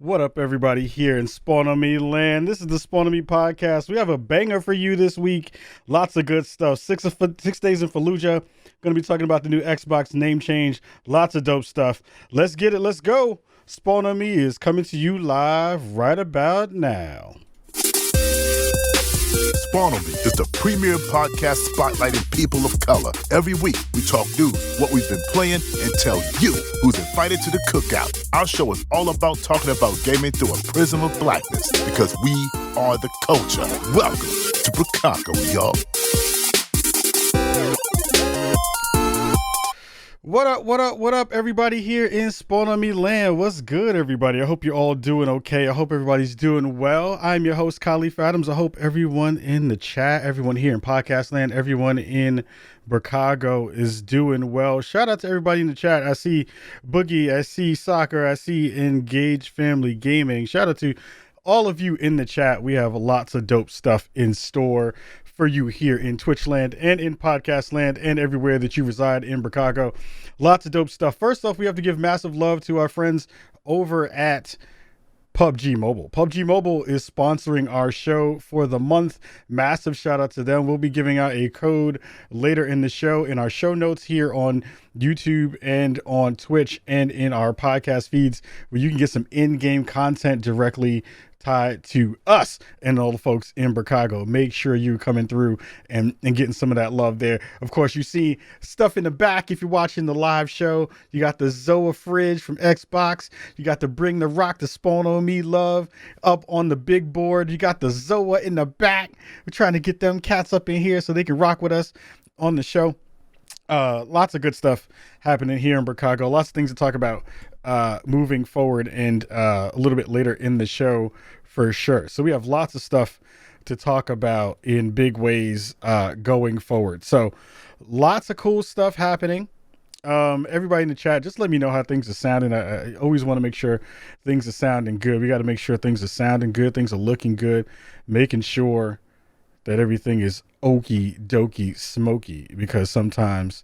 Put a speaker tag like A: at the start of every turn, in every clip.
A: What up, everybody, here in Spawn on Me land? This is the Spawn on Me podcast. We have a banger for you this week. Lots of good stuff. 6 days in Fallujah. Going to be talking about the new Xbox name change. Lots of dope stuff. Let's get it. Let's go. Spawn on Me is coming to you live right about now.
B: Spawn on Me is the premier podcast spotlighting people of color. Every week, we talk news, what we've been playing, and tell you who's invited to the cookout. Our show is all about talking about gaming through a prism of blackness, because we are the culture. Welcome to Brookago, y'all.
A: What up, everybody here in Spawn on Me land? What's good, everybody? I hope you're all doing okay. I hope everybody's doing well. I'm your host, Kahlief Adams. I hope everyone in the chat, everyone here in podcast land, everyone in Brookago is doing well. Shout out to everybody in the chat. I see Boogie, I see Soccer, I see Engaged Family Gaming. Shout out to all of you in the chat. We have lots of dope stuff in store for you here in Twitch land and in podcast land and everywhere that you reside in Brookago. Lots of dope stuff. First off, we have to give massive love to our friends over at PUBG Mobile. PUBG Mobile is sponsoring our show for the month. Massive shout out to them. We'll be giving out a code later in the show in our show notes here on YouTube and on Twitch and in our podcast feeds, where you can get some in-game content directly tied to us and all the folks in Brookago. Make sure you're coming through and getting some of that love there. Of course, you see stuff in the back if you're watching the live show. You got the Zoa fridge from Xbox. You got the Bring the Rock to Spawn on Me love up on the big board. You got the Zoa in the back. We're trying to get them cats up in here so they can rock with us on the show. Lots of good stuff happening here in Brookago. Lots of things to talk about moving forward and a little bit later in the show for sure. So we have lots of stuff to talk about in big ways going forward. So lots of cool stuff happening. Everybody in the chat, just let me know how things are sounding. I always want to make sure things are sounding good. We got to make sure things are sounding good, things are looking good, making sure that everything is okie dokie smoky, because sometimes,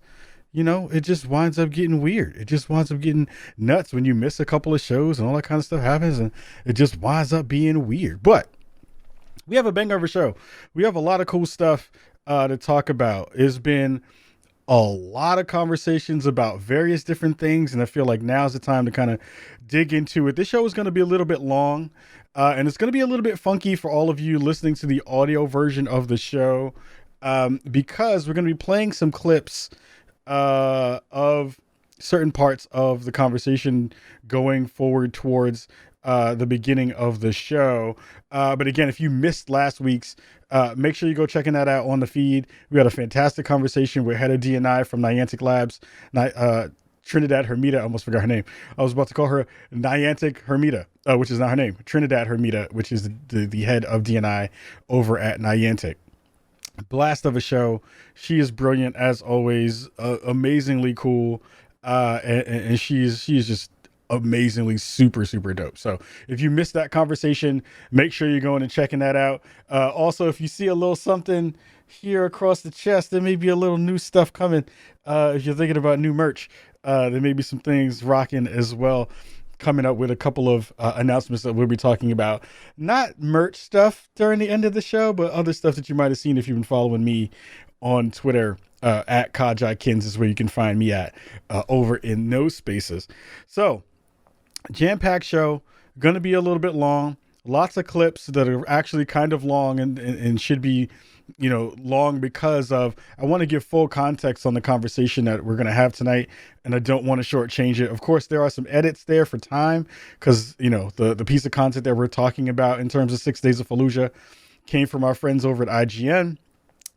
A: you know, it just winds up getting weird. It just winds up getting nuts when you miss a couple of shows and all that kind of stuff happens, and it just winds up being weird. But we have a banger of a show. We have a lot of cool stuff to talk about. It's been a lot of conversations about various different things, and I feel like now's the time to kind of dig into it. This show is going to be a little bit long, and it's going to be a little bit funky for all of you listening to the audio version of the show, because we're going to be playing some clips of certain parts of the conversation going forward towards the beginning of the show. But again, if you missed last week's, make sure you go checking that out on the feed. We had a fantastic conversation with head of D&I from Niantic Labs, Trinidad Hermida. I almost forgot her name. I was about to call her Niantic Hermida, which is not her name. Trinidad Hermida, which is the head of D&I over at Niantic. Blast of a show. She is brilliant as always, amazingly cool, and she is just amazingly super dope. So if you missed that conversation, make sure you're going and checking that out. Also, if you see a little something here across the chest, there may be a little new stuff coming. If you're thinking about new merch, there may be some things rocking as well, coming up with a couple of announcements that we'll be talking about. Not merch stuff during the end of the show, but other stuff that you might have seen if you've been following me on Twitter. At KajaiKins is where you can find me at, over in those spaces. So, jam-packed show, going to be a little bit long. Lots of clips that are actually kind of long and should be, you know, long because of, I want to give full context on the conversation that we're going to have tonight, and I don't want to shortchange it. Of course, there are some edits there for time because, you know, the piece of content that we're talking about in terms of 6 Days of Fallujah came from our friends over at IGN,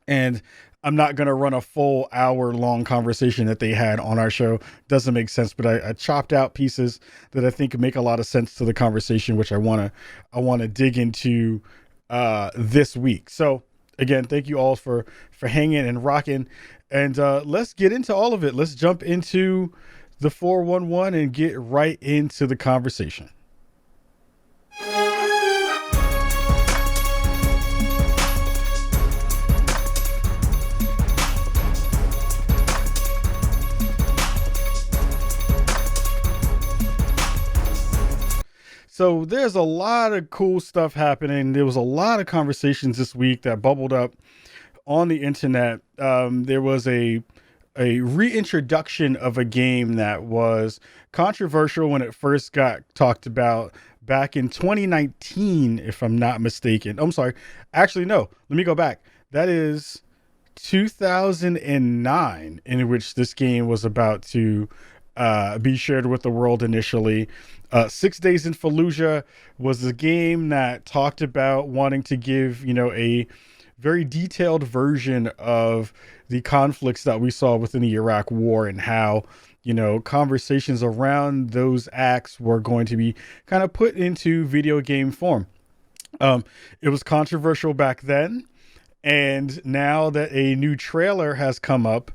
A: and I'm not going to run a full hour-long conversation that they had on our show. Doesn't make sense, but I chopped out pieces that I think make a lot of sense to the conversation, which I want to dig into this week. So again, thank you all for hanging and rocking, and let's get into all of it. Let's jump into the 411 and get right into the conversation. So there's a lot of cool stuff happening. There was a lot of conversations this week that bubbled up on the internet. There was a reintroduction of a game that was controversial when it first got talked about back in 2019, if I'm not mistaken. I'm sorry. Actually, no, let me go back. That is 2009, in which this game was about to be shared with the world initially. 6 Days in Fallujah was a game that talked about wanting to give, a very detailed version of the conflicts that we saw within the Iraq War and how, conversations around those acts were going to be kind of put into video game form. It was controversial back then. And now that a new trailer has come up,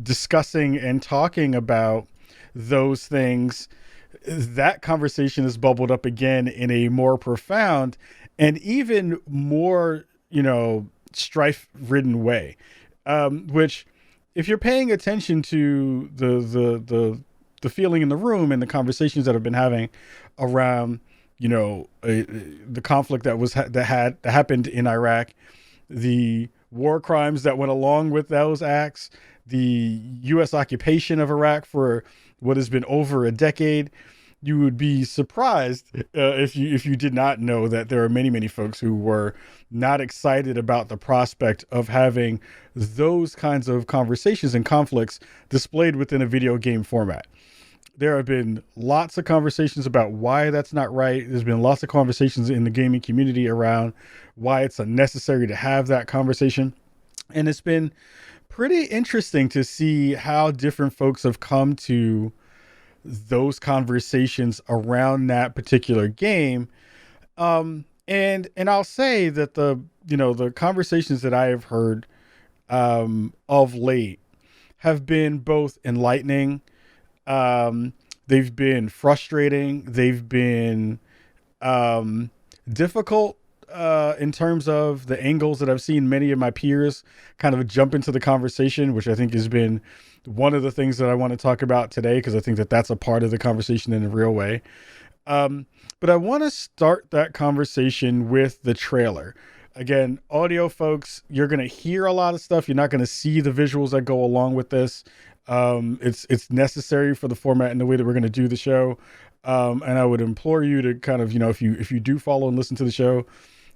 A: discussing and talking about those things, that conversation has bubbled up again in a more profound and even more, strife-ridden way. Which, if you're paying attention to the feeling in the room and the conversations that have been having around, the conflict that happened in Iraq, the war crimes that went along with those acts, the U.S. occupation of Iraq for what has been over a decade, you would be surprised if you did not know that there are many, many folks who were not excited about the prospect of having those kinds of conversations and conflicts displayed within a video game format. There have been lots of conversations about why that's not right. There's been lots of conversations in the gaming community around why it's unnecessary to have that conversation. And it's been pretty interesting to see how different folks have come to those conversations around that particular game. And I'll say that the conversations that I have heard of late have been both enlightening. They've been frustrating. They've been difficult in terms of the angles that I've seen many of my peers kind of jump into the conversation, which I think has been one of the things that I want to talk about today, because I think that that's a part of the conversation in a real way. But I want to start that conversation with the trailer. Again, audio folks, you're going to hear a lot of stuff. You're not going to see the visuals that go along with this. It's necessary for the format and the way that we're going to do the show. And I would implore you to kind of, if you do follow and listen to the show,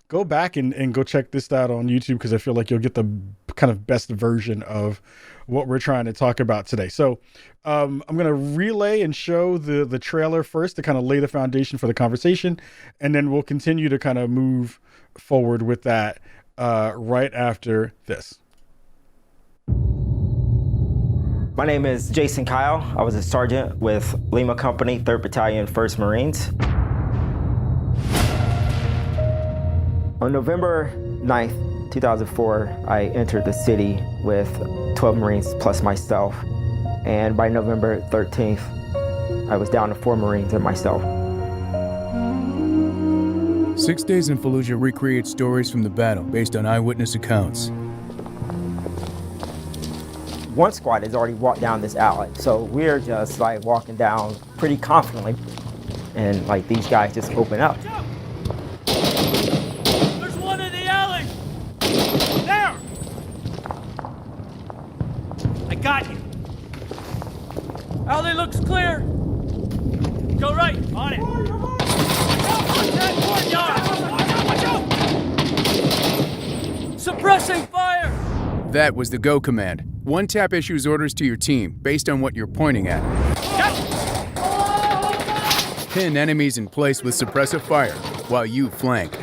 A: go back and go check this out on YouTube, because I feel like you'll get the kind of best version of what we're trying to talk about today. So I'm going to relay and show the trailer first to kind of lay the foundation for the conversation. And then we'll continue to kind of move forward with that right after this.
C: My name is Jason Kyle. I was a sergeant with Lima Company, 3rd Battalion, 1st Marines. On November 9th, 2004, I entered the city with 12 Marines plus myself. And by November 13th, I was down to 4 Marines and myself.
D: 6 Days in Fallujah recreates stories from the battle based on eyewitness accounts.
C: One squad has already walked down this alley, so we're just like walking down pretty confidently, and like these guys just open up.
E: There's one in the alley! There! I got you. Alley looks clear. Go right, on it. Watch out! Suppressing fire!
D: That was the go command. One tap issues orders to your team based on what you're pointing at. Pin enemies in place with suppressive fire while you flank.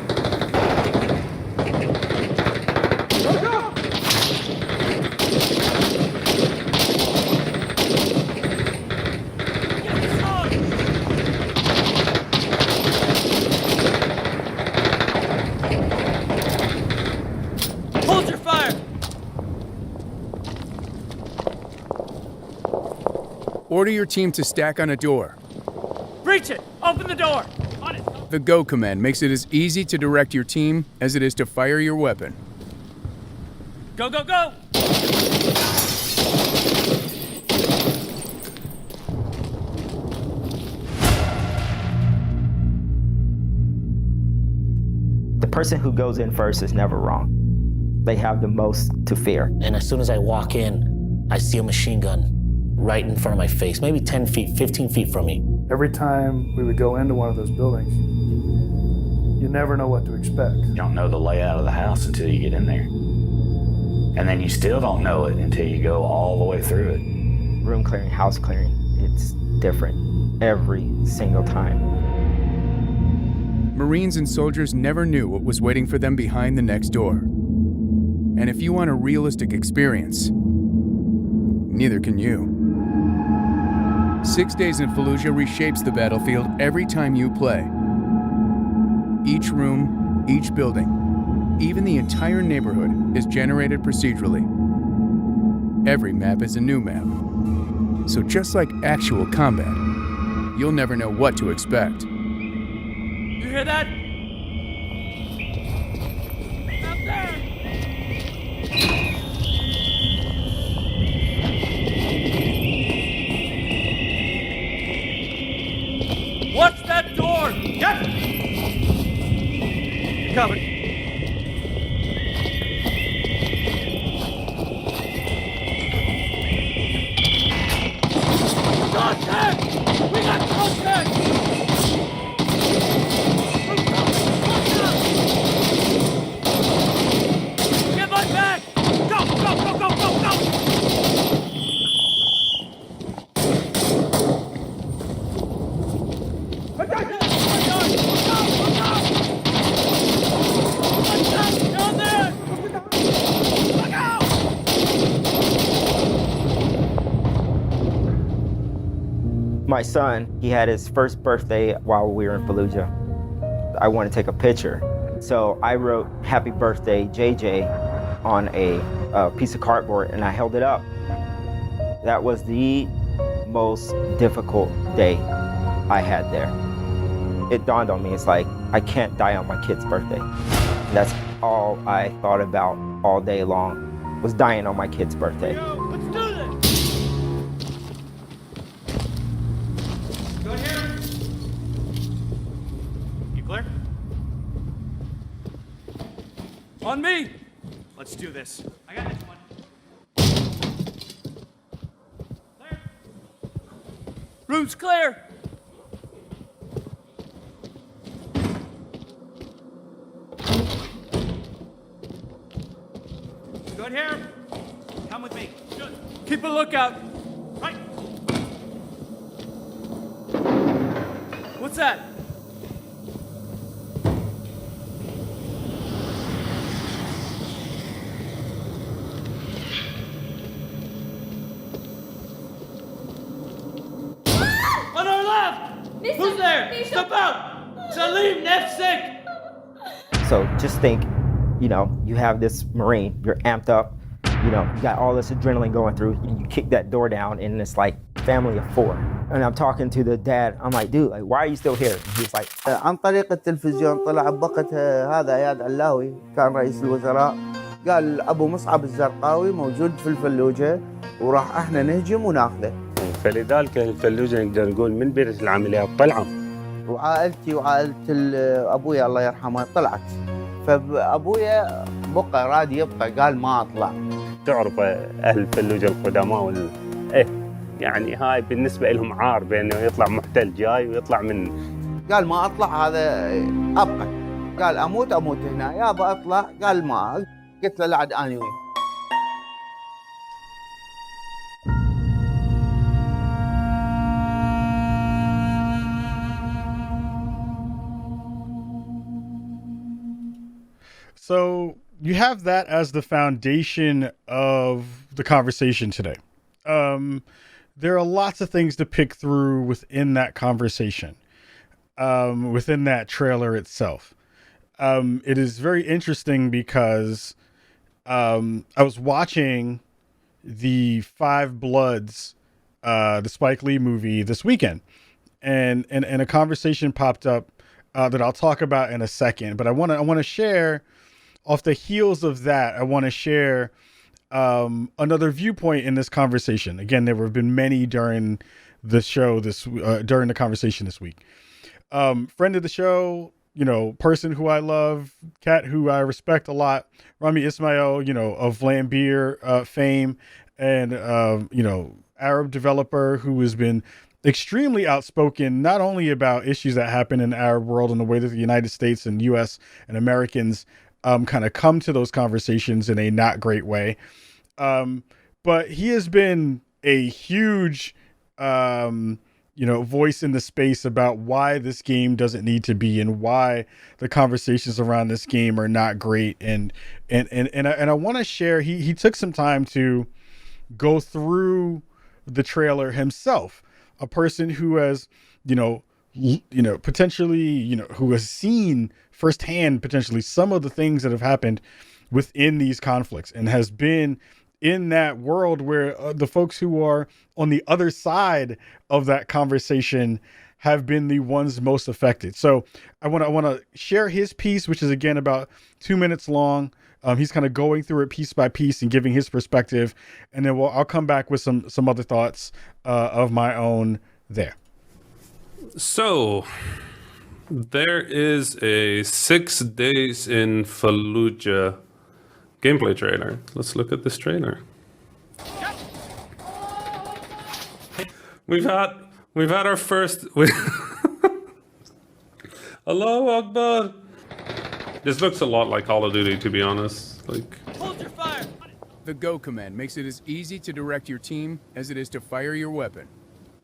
E: Hold your fire!
D: Order your team to stack on a door.
E: Breach it! Open the door! On it!
D: The go command makes it as easy to direct your team as it is to fire your weapon.
E: Go, go, go!
C: person who goes in first is never wrong. They have the most to fear.
F: And as soon as I walk in, I see a machine gun right in front of my face, maybe 10 feet, 15 feet from me.
G: Every time we would go into one of those buildings, you never know what to expect.
H: You don't know the layout of the house until you get in there. And then you still don't know it until you go all the way through it.
C: Room clearing, house clearing, it's different every single time.
D: Marines and soldiers never knew what was waiting for them behind the next door. And if you want a realistic experience, neither can you. 6 Days in Fallujah reshapes the battlefield every time you play. Each room, each building, even the entire neighborhood is generated procedurally. Every map is a new map. So just like actual combat, you'll never know what to expect.
E: You hear that? Up there! What's that door? Get! Covered. Contact! We got contact! Get my back! Go, go, go, go, go, go! Down there! Look out!
C: My son, he had his first birthday while we were in Fallujah. I wanted to take a picture. So I wrote "Happy Birthday, JJ" on a piece of cardboard and I held it up. That was the most difficult day I had there. It dawned on me, it's like, I can't die on my kid's birthday. That's all I thought about all day long, was dying on my kid's birthday.
E: Let's do this! Go here. You clear? On me! Let's do this. I got this one. Clear. Room's clear! Good here. Come with me. Good. Keep a lookout. Right. What's that? On our left! Who's there? Step out! Salim, nefsek!
C: So just think, you know, you have this Marine, you're amped up, you know, you got all this adrenaline going through, and you kick that door down, and it's like family of four. And I'm talking to the dad, I'm like, dude, like, why are you still here? And he's like,
I: عن طريق التلفزيون طلع بوقت هذا اياد علاوي كان رئيس الوزراء قال ابو مصعب الزرقاوي موجود في الفلوجه وراح احنا نهجم وناخذه.
J: فلذلك الفلوجه نقدر نقول من بيئه العمليات طلعوا.
I: وعائلتي وعائله ابويا الله يرحمه طلعت. فابويا بقى راد يبقى قال ما اطلع.
J: تعرف اهل الفلوجه القدماء ايه يعني هاي بالنسبه لهم عار بانه يطلع محتل جاي ويطلع من
I: قال ما اطلع هذا ابقى. قال اموت هنا يابا اطلع قال ما قلت له لعد اني وين.
A: So you have that as the foundation of the conversation today. There are lots of things to pick through within that conversation, within that trailer itself. It is very interesting because I was watching the Five Bloods, the Spike Lee movie this weekend, and a conversation popped up that I'll talk about in a second. But I want to share. Off the heels of that, I want to share another viewpoint in this conversation. Again, there have been many during the show during the conversation this week. Friend of the show, person who I love, cat who I respect a lot, Rami Ismail, of Vlambeer fame, and Arab developer who has been extremely outspoken, not only about issues that happen in the Arab world and the way that the United States and US and Americans kind of come to those conversations in a not great way. But he has been a huge, voice in the space about why this game doesn't need to be and why the conversations around this game are not great. And I want to share, he took some time to go through the trailer himself, a person who has, potentially, who has seen firsthand potentially some of the things that have happened within these conflicts and has been in that world where the folks who are on the other side of that conversation have been the ones most affected. So I want to share his piece, which is again about 2 minutes long. He's kind of going through it piece by piece and giving his perspective, and then I'll come back with some other thoughts of my own there.
K: So there is a 6 Days in Fallujah gameplay trailer. Let's look at this trailer. We've had our first. Allahu Akbar. This looks a lot like Call of Duty, to be honest.
E: Hold your fire.
D: The Go command makes it as easy to direct your team as it is to fire your weapon.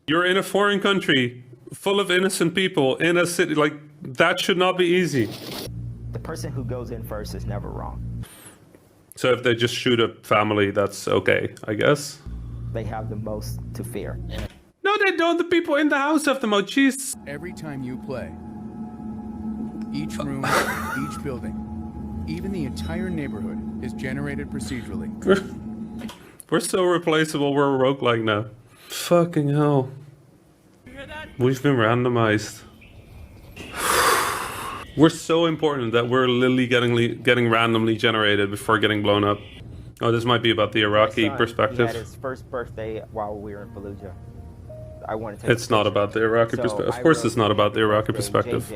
K: You're in a foreign country, full of innocent people, in a city that should not be easy.
C: The person who goes in first is never wrong.
K: So if they just shoot a family, that's okay, I guess.
C: They have the most to fear.
K: No, they don't. The people in the house have the most. Jeez.
D: Every time you play, each room, each building, even the entire neighborhood is generated procedurally.
K: We're so replaceable. We're a roguelike now. Fucking hell. We've been randomized. We're so important that we're literally getting randomly generated before getting blown up. Oh, this might be about the Iraqi perspective.
C: He had his first birthday while we were in Fallujah. I want to take
K: It's not about the Iraqi perspective. Of course it's not about the Iraqi perspective.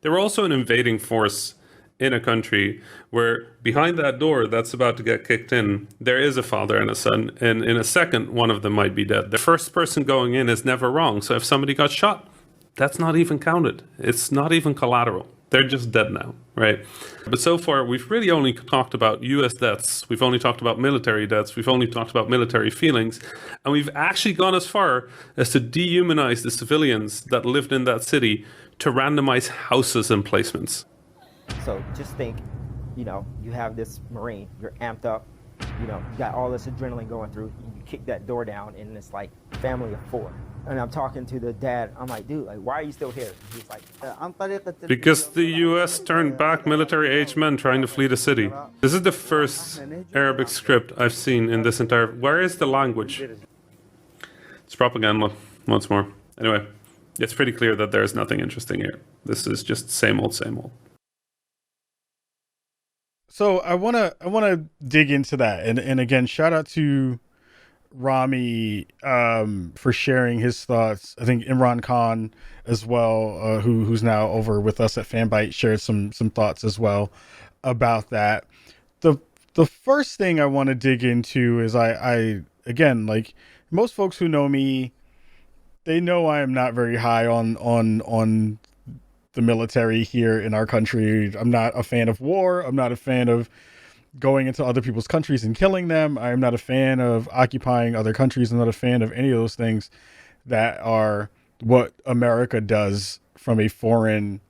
K: They were also an invading force in a country where behind that door that's about to get kicked in, there is a father and a son, and in a second, one of them might be dead. The first person going in is never wrong. So if somebody got shot, that's not even counted. It's not even collateral. They're just dead now, right? But so far, we've really only talked about US deaths. We've only talked about military deaths. We've only talked about military feelings. And we've actually gone as far as to dehumanize the civilians that lived in that city to randomize houses and placements.
C: So just think, you have this Marine, you're amped up, you got all this adrenaline going through, you kick that door down and it's like family of 4. And I'm talking to the dad, I'm like, dude, why are you still here? He's like,
K: because the US turned back military-aged men trying to flee the city. This is the first Arabic script I've seen in this entire... Where is the language? It's propaganda, once more. Anyway, it's pretty clear that there's nothing interesting here. This is just same old, same old.
A: So I wanna dig into that, and again, shout out to Rami for sharing his thoughts. I think Imran Khan as well, who's now over with us at Fanbyte, shared some thoughts as well about that. The first thing I want to dig into is I again, like most folks who know me, they know I am not very high on the military here in our country. I'm not a fan of war. I'm not a fan of going into other people's countries and killing them. I'm not a fan of occupying other countries. I'm not a fan of any of those things that are what America does from a foreign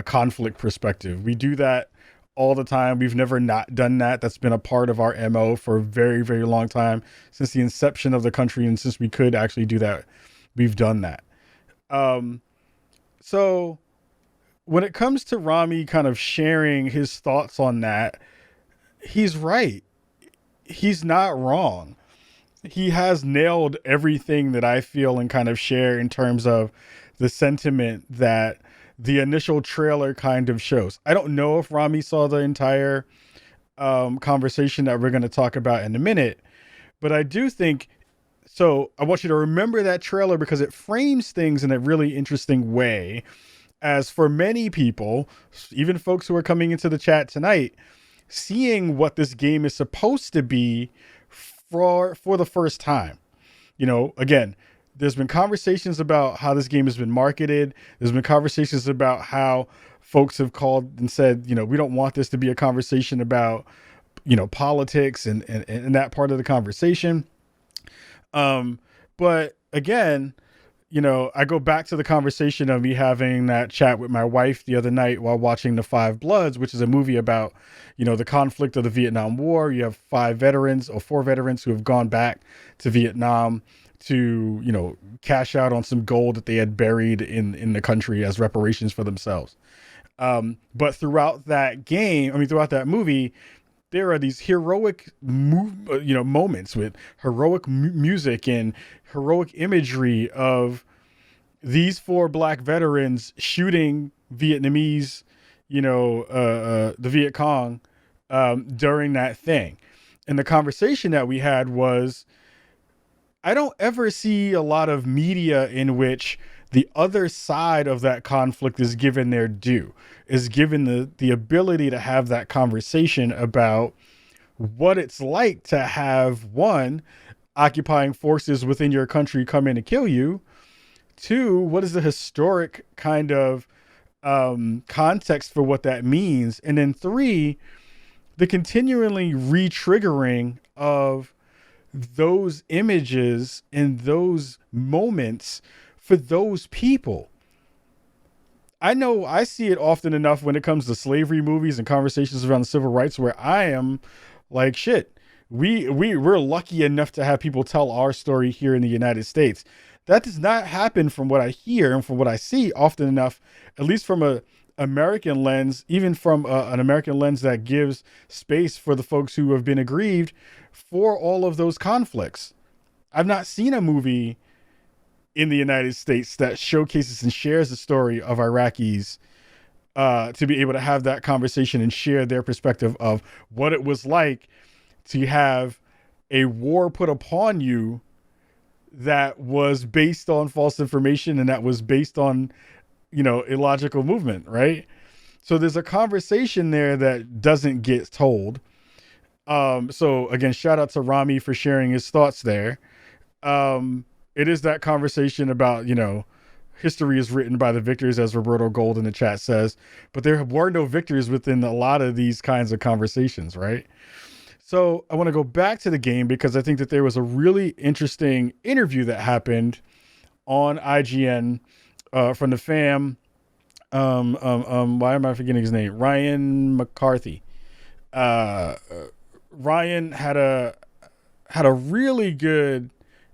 A: conflict perspective. We do that all the time. We've never not done that. That's been a part of our MO for a very, very long time, since the inception of the country. And since we could actually do that, we've done that. So when it comes to Rami kind of sharing his thoughts on that, he's right. He's not wrong. He has nailed everything that I feel and kind of share in terms of the sentiment that the initial trailer kind of shows. I don't know if Rami saw the entire conversation that we're going to talk about in a minute, but I do think So I want you to remember that trailer because it frames things in a really interesting way. As for many people, even folks who are coming into the chat tonight, seeing what this game is supposed to be for the first time. You know, again, there's been conversations about how this game has been marketed. There's been conversations about how folks have called and said, you know, we don't want this to be a conversation about, you know, politics and that part of the conversation. But again, you know, I go back to the conversation of me having that chat with my wife the other night while watching The Five Bloods, which is a movie about, you know, the conflict of the Vietnam War. You have 4 veterans who have gone back to Vietnam to, you know, cash out on some gold that they had buried in the country as reparations for themselves. But throughout that movie, there are these heroic moments with heroic music and heroic imagery of these 4 black veterans shooting Vietnamese, the Viet Cong, during that thing. And the conversation that we had was, I don't ever see a lot of media in which the other side of that conflict is given their due, is given the ability to have that conversation about what it's like to have, 1, occupying forces within your country come in and kill you. 2, what is the historic kind of context for what that means? And then 3, the continually re-triggering of those images and those moments for those people. I know I see it often enough when it comes to slavery movies and conversations around civil rights where I am like, shit, we're lucky enough to have people tell our story here in the United States. That does not happen from what I hear and from what I see often enough, at least from a American lens, even from an American lens that gives space for the folks who have been aggrieved for all of those conflicts. I've not seen a movie in the United States that showcases and shares the story of Iraqis to be able to have that conversation and share their perspective of what it was like to have a war put upon you that was based on false information and that was based on, illogical movement, right? So there's a conversation there that doesn't get told. So again, shout out to Rami for sharing his thoughts there. It is that conversation about, history is written by the victors, as Roberto Gold in the chat says, but there were no victors within a lot of these kinds of conversations, right? So I want to go back to the game because I think that there was a really interesting interview that happened on IGN from the fam. Why am I forgetting his name? Ryan McCarthy. Ryan had a really good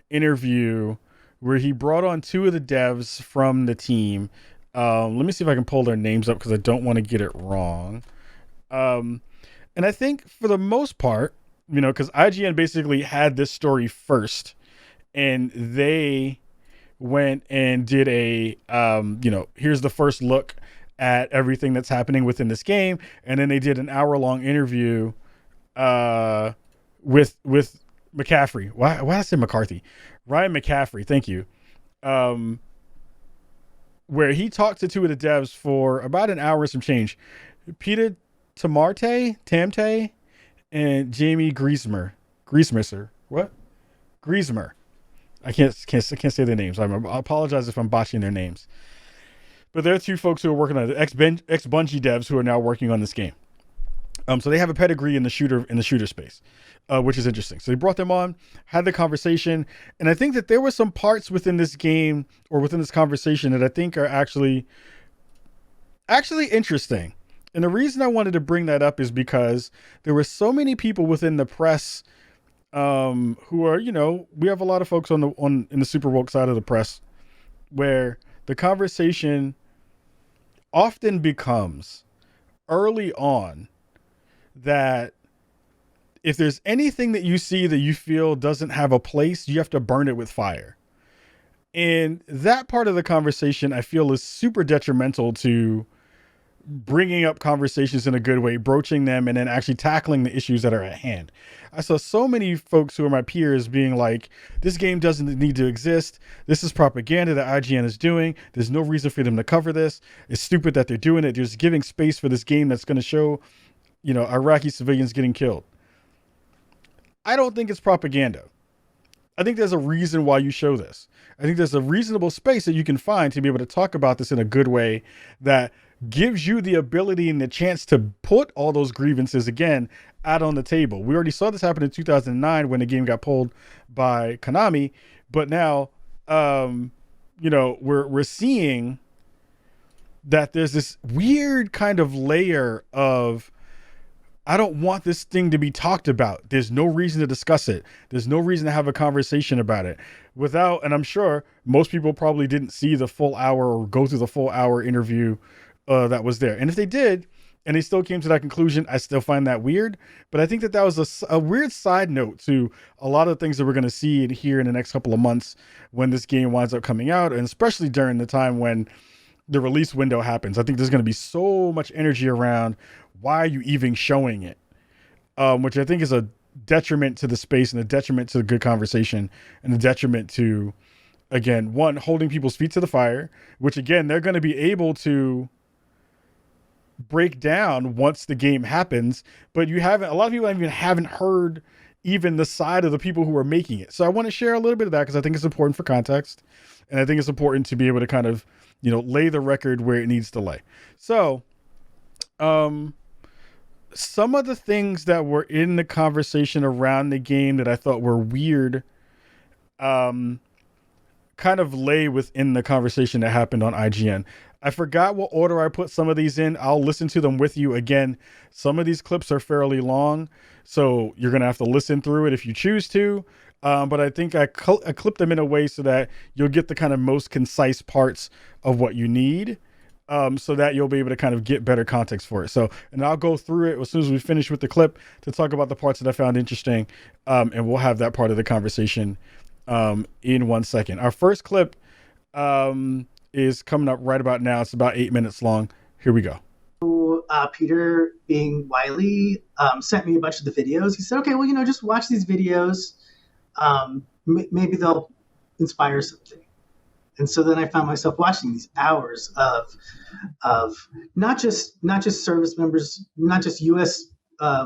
A: interview where he brought on 2 of the devs from the team. Let me see if I can pull their names up because I don't want to get it wrong. And I think for the most part, because IGN basically had this story first and they went and did a, here's the first look at everything that's happening within this game. And then they did an hour-long interview with McCaffery. Why did I say McCarthy? Ryan McCaffery, thank you. Where he talked to 2 of the devs for about an hour and some change. Peter Tamte, and Jaime Griesemer. Griesemer. I can't say their names. I apologize if I'm botching their names. But there are 2 folks who are working on it, ex-Bungie devs who are now working on this game. So they have a pedigree in the shooter space, which is interesting. So they brought them on, had the conversation, and I think that there were some parts within this game or within this conversation that I think are actually interesting. And the reason I wanted to bring that up is because there were so many people within the press who are, we have a lot of folks in the super woke side of the press where the conversation often becomes early on that if there's anything that you see that you feel doesn't have a place, you have to burn it with fire. And that part of the conversation I feel is super detrimental to bringing up conversations in a good way, broaching them, and then actually tackling the issues that are at hand. I saw so many folks who are my peers being like, this game doesn't need to exist. This is propaganda that IGN is doing. There's no reason for them to cover this. It's stupid that they're doing it. They're just giving space for this game that's going to show, Iraqi civilians getting killed. I don't think it's propaganda. I think there's a reason why you show this. I think there's a reasonable space that you can find to be able to talk about this in a good way that gives you the ability and the chance to put all those grievances again out on the table. We already saw this happen in 2009 when the game got pulled by Konami, but now, we're seeing that there's this weird kind of layer of, I don't want this thing to be talked about. There's no reason to discuss it. There's no reason to have a conversation about it and I'm sure most people probably didn't see the full hour or go through the full hour interview that was there. And if they did, and they still came to that conclusion, I still find that weird. But I think that was a weird side note to a lot of the things that we're going to see and hear in the next couple of months when this game winds up coming out, and especially during the time when the release window happens. I think there's going to be so much energy around why are you even showing it, which I think is a detriment to the space and a detriment to the good conversation and a detriment to, again, one, holding people's feet to the fire, which again, they're going to be able to break down once the game happens, but a lot of people haven't heard even the side of the people who are making it. So I want to share a little bit of that because I think it's important for context, and I think it's important to be able to kind of, lay the record where it needs to lay. So, some of the things that were in the conversation around the game that I thought were weird, kind of lay within the conversation that happened on IGN. I forgot what order I put some of these in. I'll listen to them with you again. Some of these clips are fairly long, so you're going to have to listen through it if you choose to. But I think I clipped them in a way so that you'll get the kind of most concise parts of what you need, so that you'll be able to kind of get better context for it. So, and I'll go through it as soon as we finish with the clip to talk about the parts that I found interesting. And we'll have that part of the conversation in 1 second. Our first clip is coming up right about now. It's about 8 minutes long. Here we go.
L: Peter, being wily, sent me a bunch of the videos. He said, okay, well, just watch these videos. Maybe they'll inspire something. And so then I found myself watching these hours of not just service members, not just U.S.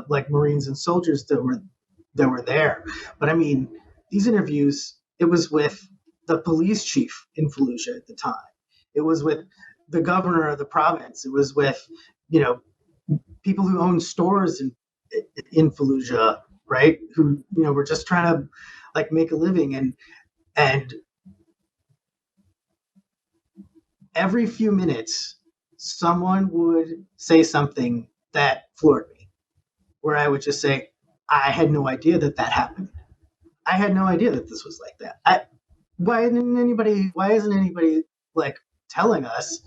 L: Like Marines and soldiers that were there, but I mean, these interviews, it was with the police chief in Fallujah at the time. It was with the governor of the province. It was with, people who own stores in Fallujah, right? Who, were just trying to make a living. And every few minutes, someone would say something that floored me, where I would just say, I had no idea that happened. I had no idea that this was like that. Why isn't anybody telling us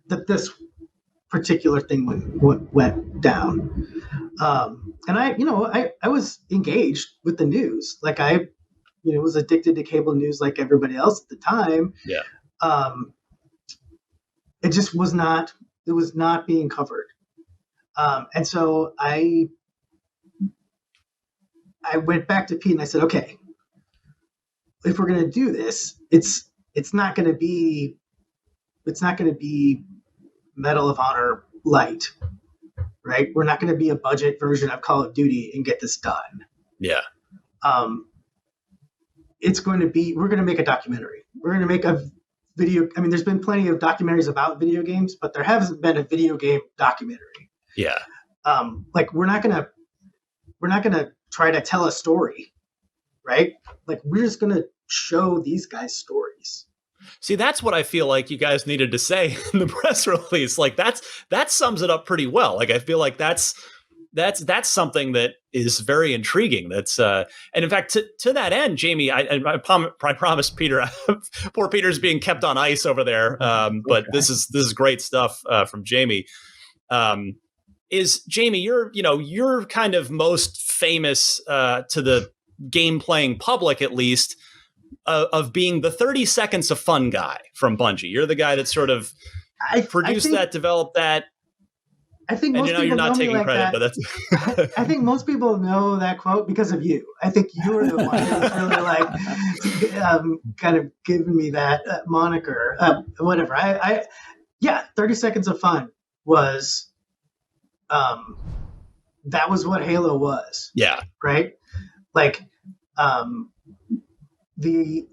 L: that this particular thing went down? And I was engaged with the news. I was addicted to cable news like everybody else at the time.
M: Yeah.
L: It just was not being covered. And so I went back to Pete and I said, okay, if we're going to do this, it's not going to be Medal of Honor light, right? We're not going to be a budget version of Call of Duty and get this done.
M: Yeah.
L: It's going to be, we're going to make a documentary. We're going to make a video. I mean, there's been plenty of documentaries about video games, but there hasn't been a video game documentary.
M: Yeah.
L: We're not going to try to tell a story, right? We're just going to show these guys stories.
M: See, that's what I feel like you guys needed to say in the press release. That sums it up pretty well. I feel like that's something that is very intriguing. That's and in fact, to that end, Jaime, I promised Peter, poor Peter's being kept on ice over there. But this is great stuff from Jaime. Is Jaime, you're kind of most famous to the game playing public, at least, of being the 30 seconds of fun guy from Bungie. You're the guy that sort of produced that, developed that.
L: I think most people
M: you're not
L: know me
M: taking
L: like
M: credit,
L: that.
M: but that's.
L: I think most people know that quote because of you. I think you were the one who was really like kind of giving me that moniker. Whatever. 30 Seconds of Fun was that was what Halo was.
M: Yeah.
L: Right? Like the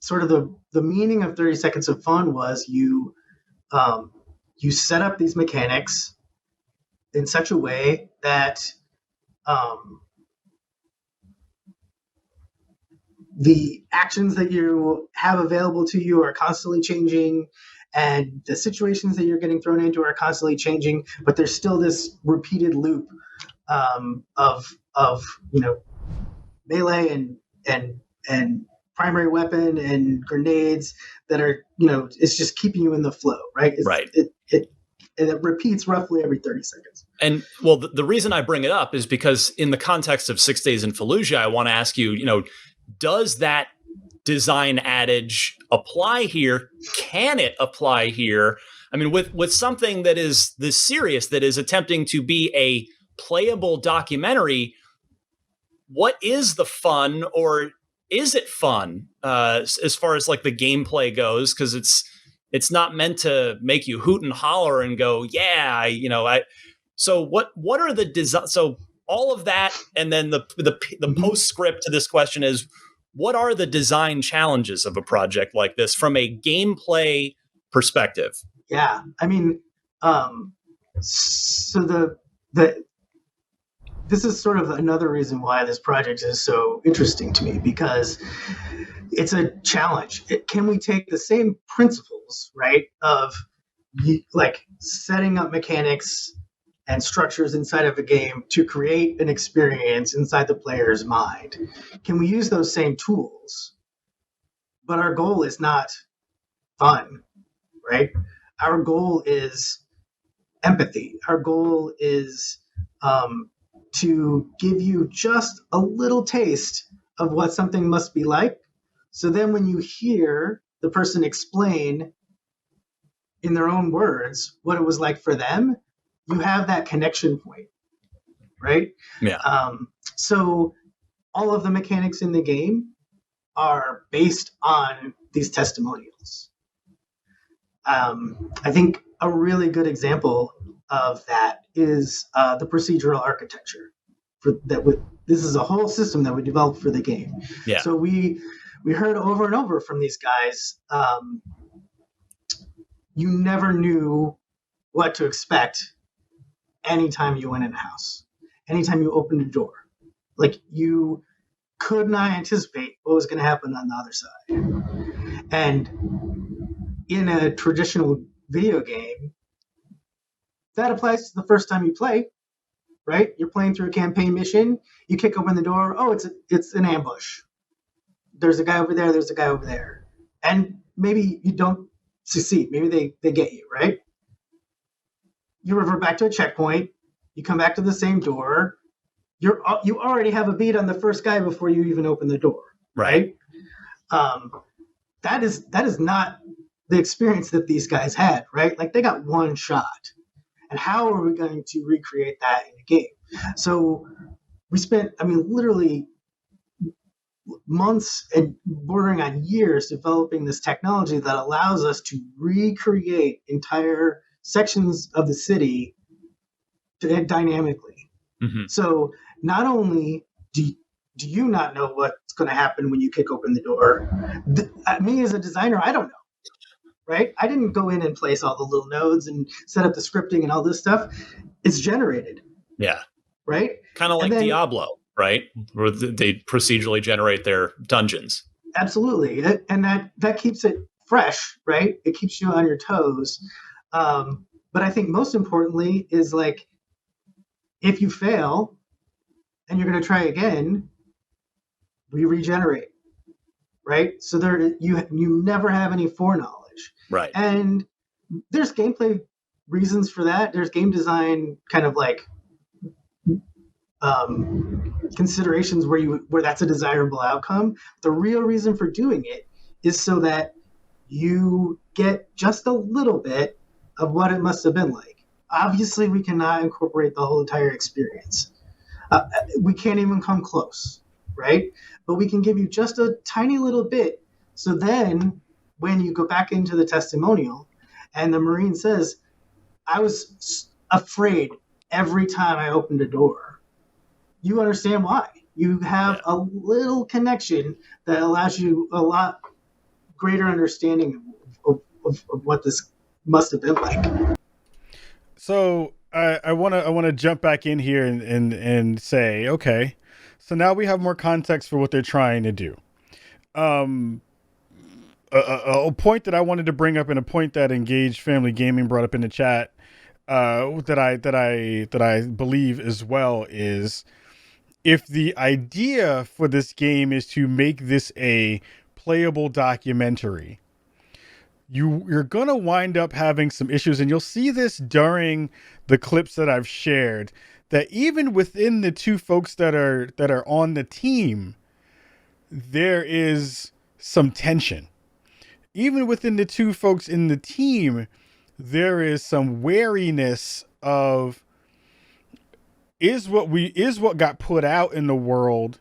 L: sort of the meaning of 30 Seconds of Fun was you set up these mechanics in such a way that the actions that you have available to you are constantly changing, and the situations that you're getting thrown into are constantly changing, but there's still this repeated loop of melee and primary weapon and grenades that are, it's just keeping you in the flow, right?
M: Right.
L: It repeats roughly every 30 seconds.
M: And well, the reason I bring it up is because in the context of 6 Days in Fallujah, I want to ask you, does that design adage apply here? Can it apply here? I mean, with something that is this serious, that is attempting to be a playable documentary, what is the fun, or is it fun as far as like the gameplay goes? Because it's not meant to make you hoot and holler and go, yeah, So what are the design? So all of that, and then the postscript to this question is, what are the design challenges of a project like this from a gameplay perspective?
L: Yeah, I mean, so this is sort of another reason why this project is so interesting to me, because it's a challenge. Can we take the same principles, right, of like setting up mechanics and structures inside of a game to create an experience inside the player's mind? Can we use those same tools? But our goal is not fun, right? Our goal is empathy. Our goal is to give you just a little taste of what something must be like. So then when you hear the person explain in their own words what it was like for them, you have that connection point, right?
M: Yeah.
L: So all of the mechanics in the game are based on these testimonials. I think a really good example of that is the procedural architecture. This is a whole system that we developed for the game.
M: Yeah.
L: So we heard over and over from these guys, you never knew what to expect anytime you went in a house, anytime you opened a door. Like, you could not anticipate what was going to happen on the other side. And in a traditional video game, that applies to the first time you play, right? You're playing through a campaign mission, you kick open the door, oh, it's an ambush. There's a guy over there, there's a guy over there. And maybe you don't succeed, maybe they get you, right? You revert back to a checkpoint, you come back to the same door, you already have a beat on the first guy before you even open the door, right? That is not the experience that these guys had, right? Like, they got one shot. And how are we going to recreate that in the game? So we spent, literally months and bordering on years developing this technology that allows us to recreate entire sections of the city dynamically.
M: Mm-hmm.
L: So not only do you not know what's going to happen when you kick open the door, me as a designer, I don't know. Right? I didn't go in and place all the little nodes and set up the scripting and all this stuff. It's generated.
M: Yeah.
L: Right?
M: Kind of like Diablo, right? Where they procedurally generate their dungeons.
L: Absolutely. And that keeps it fresh, right? It keeps you on your toes. But I think most importantly is, like, if you fail and you're going to try again, we regenerate, right? So you never have any foreknowledge.
M: Right.
L: And there's gameplay reasons for that. There's game design kind of like considerations where that's a desirable outcome. The real reason for doing it is so that you get just a little bit of what it must have been like Obviously, we cannot incorporate the whole entire experience. We can't even come close, right? But we can give you just a tiny little bit. So then when you go back into the testimonial and the Marine says, I was afraid every time I opened a door, you understand why. You have a little connection that allows you a lot greater understanding of what this must have been like.
A: So I want to jump back in here and say, okay, so now we have more context for what they're trying to do. A point that I wanted to bring up, and a point that Engaged Family Gaming brought up in the chat, that I believe as well, is if the idea for this game is to make this a playable documentary, you're going to wind up having some issues, and you'll see this during the clips that I've shared, that even within the two folks that are on the team, there is some tension. Even within the two folks in the team, there is some wariness of, is what got put out in the world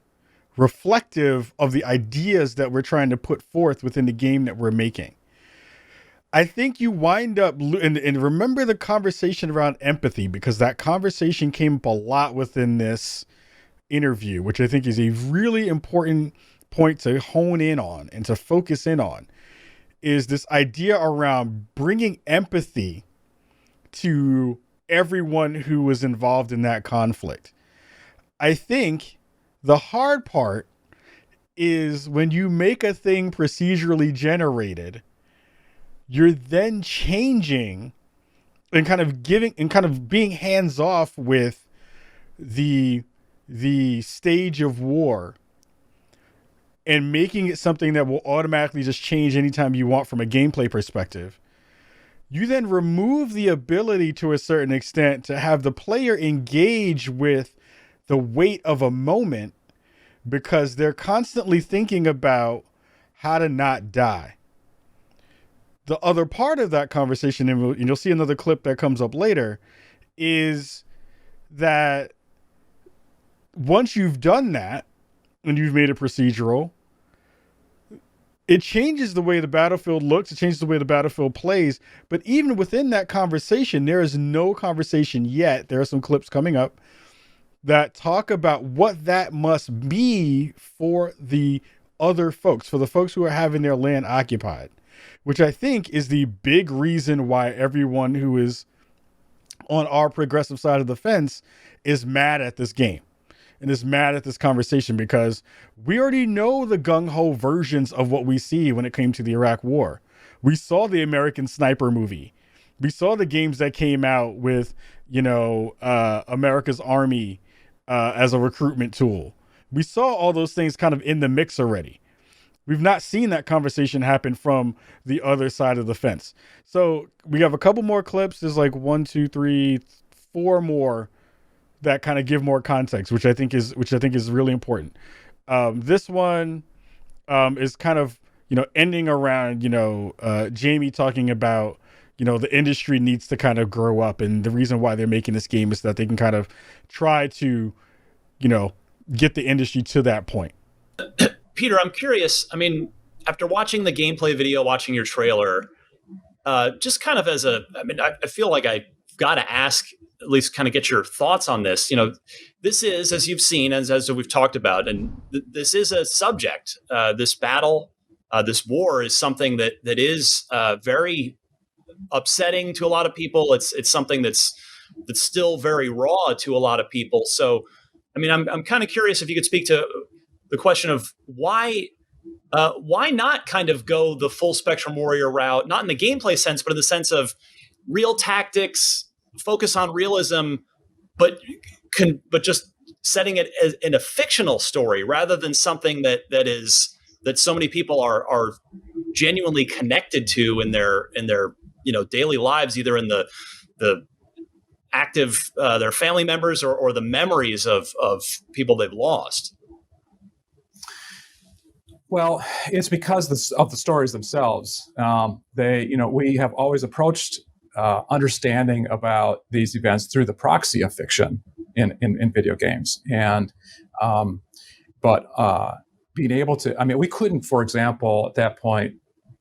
A: reflective of the ideas that we're trying to put forth within the game that we're making? I think you wind up, and remember the conversation around empathy, because that conversation came up a lot within this interview, which I think is a really important point to hone in on and to focus in on, is this idea around bringing empathy to everyone who was involved in that conflict. I think the hard part is when you make a thing procedurally generated, you're then changing and kind of being hands off with the stage of war and making it something that will automatically just change anytime you want from a gameplay perspective. You then remove the ability to a certain extent to have the player engage with the weight of a moment, because they're constantly thinking about how to not die. The other part of that conversation, and you'll see another clip that comes up later, is that once you've done that and you've made it procedural, it changes the way the battlefield looks, it changes the way the battlefield plays. But even within that conversation, there is no conversation yet. There are some clips coming up that talk about what that must be for the other folks, for the folks who are having their land occupied, which I think is the big reason why everyone who is on our progressive side of the fence is mad at this game and is mad at this conversation, because we already know the gung-ho versions of what we see when it came to the Iraq War. We saw the American Sniper movie. We saw the games that came out with, America's Army as a recruitment tool. We saw all those things kind of in the mix already. We've not seen that conversation happen from the other side of the fence. So we have a couple more clips. There's like 1, 2, 3, 4 more that kind of give more context, which I think is really important. This one is kind of, ending around, Jaime talking about, the industry needs to kind of grow up. And the reason why they're making this game is that they can kind of try to, get the industry to that point.
M: Peter, I'm curious. I mean, after watching the gameplay video, watching your trailer, just kind of I feel like I got to ask, at least kind of get your thoughts on this. This is, as you've seen, as we've talked about, and this is a subject. This battle, this war is something that is very upsetting to a lot of people. It's something that's still very raw to a lot of people. So, I mean, I'm kind of curious if you could speak to the question of why not kind of go the full spectrum warrior route, not in the gameplay sense, but in the sense of real tactics, focus on realism, but just setting it as in a fictional story rather than something that so many people are genuinely connected to in their daily lives, either in the active their family members or the memories of people they've lost.
N: Well, it's because of the stories themselves. We have always approached understanding about these events through the proxy of fiction in video games. And but being able to, I mean, we couldn't, for example, at that point,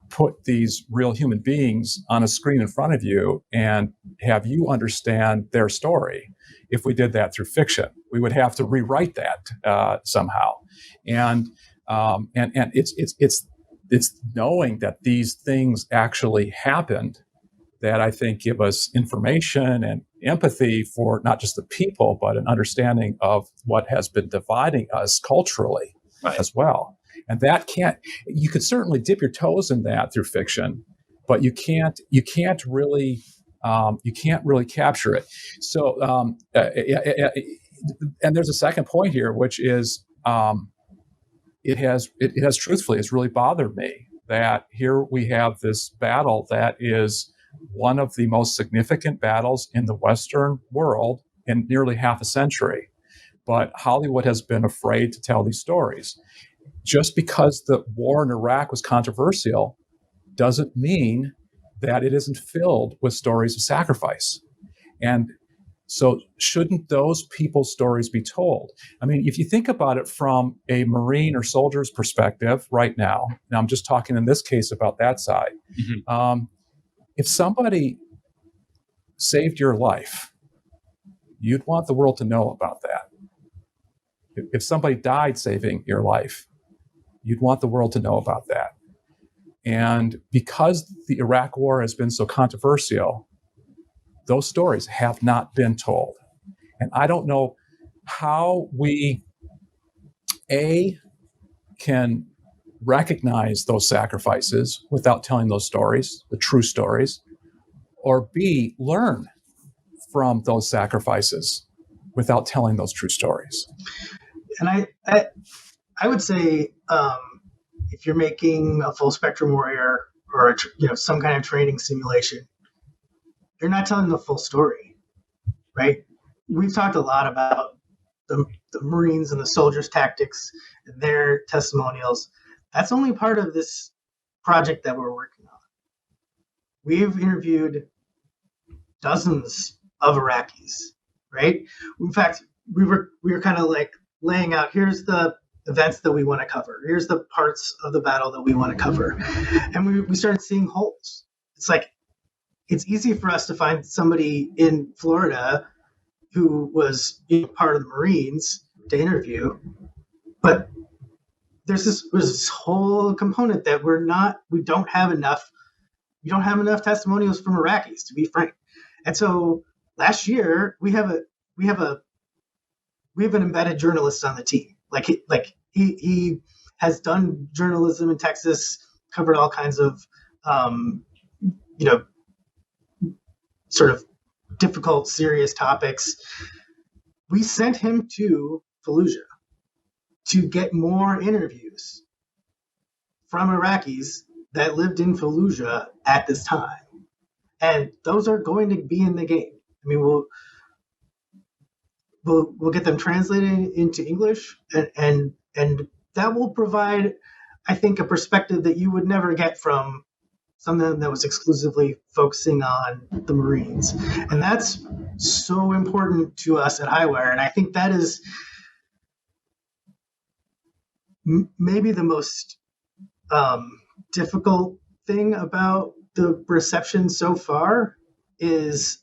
N: put these real human beings on a screen in front of you and have you understand their story. If we did that through fiction, we would have to rewrite that somehow. And it's knowing that these things actually happened that I think give us information and empathy for not just the people, but an understanding of what has been dividing us culturally as well. And that you could certainly dip your toes in that through fiction, but you can't really capture it. So, and there's a second point here, which is, it has truthfully, it's really bothered me that here we have this battle that is one of the most significant battles in the Western world in nearly half a century. But Hollywood has been afraid to tell these stories. Just because the war in Iraq was controversial doesn't mean that it isn't filled with stories of sacrifice. And so shouldn't those people's stories be told? I mean, if you think about it from a Marine or soldier's perspective right now, and I'm just talking in this case about that side, if somebody saved your life, you'd want the world to know about that. If somebody died saving your life, you'd want the world to know about that. And because the Iraq War has been so controversial, those stories have not been told. And I don't know how we, A, can recognize those sacrifices without telling those stories, the true stories, or B, learn from those sacrifices without telling those true stories.
L: And I would say, if you're making a full spectrum warrior or some kind of training simulation, you're not telling the full story, right? We've talked a lot about the Marines and the soldiers' tactics and their testimonials. That's only part of this project that we're working on. We've interviewed dozens of Iraqis, right? In fact, we were kind of like laying out, here's the events that we want to cover. Here's the parts of the battle that we want to cover. And we started seeing holes. It's like, it's easy for us to find somebody in Florida who was part of the Marines to interview, but there's this whole component that we don't have enough testimonials from Iraqis, to be frank. And so last year we have an embedded journalist on the team. He has done journalism in Texas, covered all kinds of sort of difficult, serious topics. We sent him to Fallujah to get more interviews from Iraqis that lived in Fallujah at this time. And those are going to be in the game. I mean, we'll get them translated into English, and that will provide, I think, a perspective that you would never get from something that was exclusively focusing on the Marines. And that's so important to us at Highwire. And I think that is maybe the most difficult thing about the reception so far is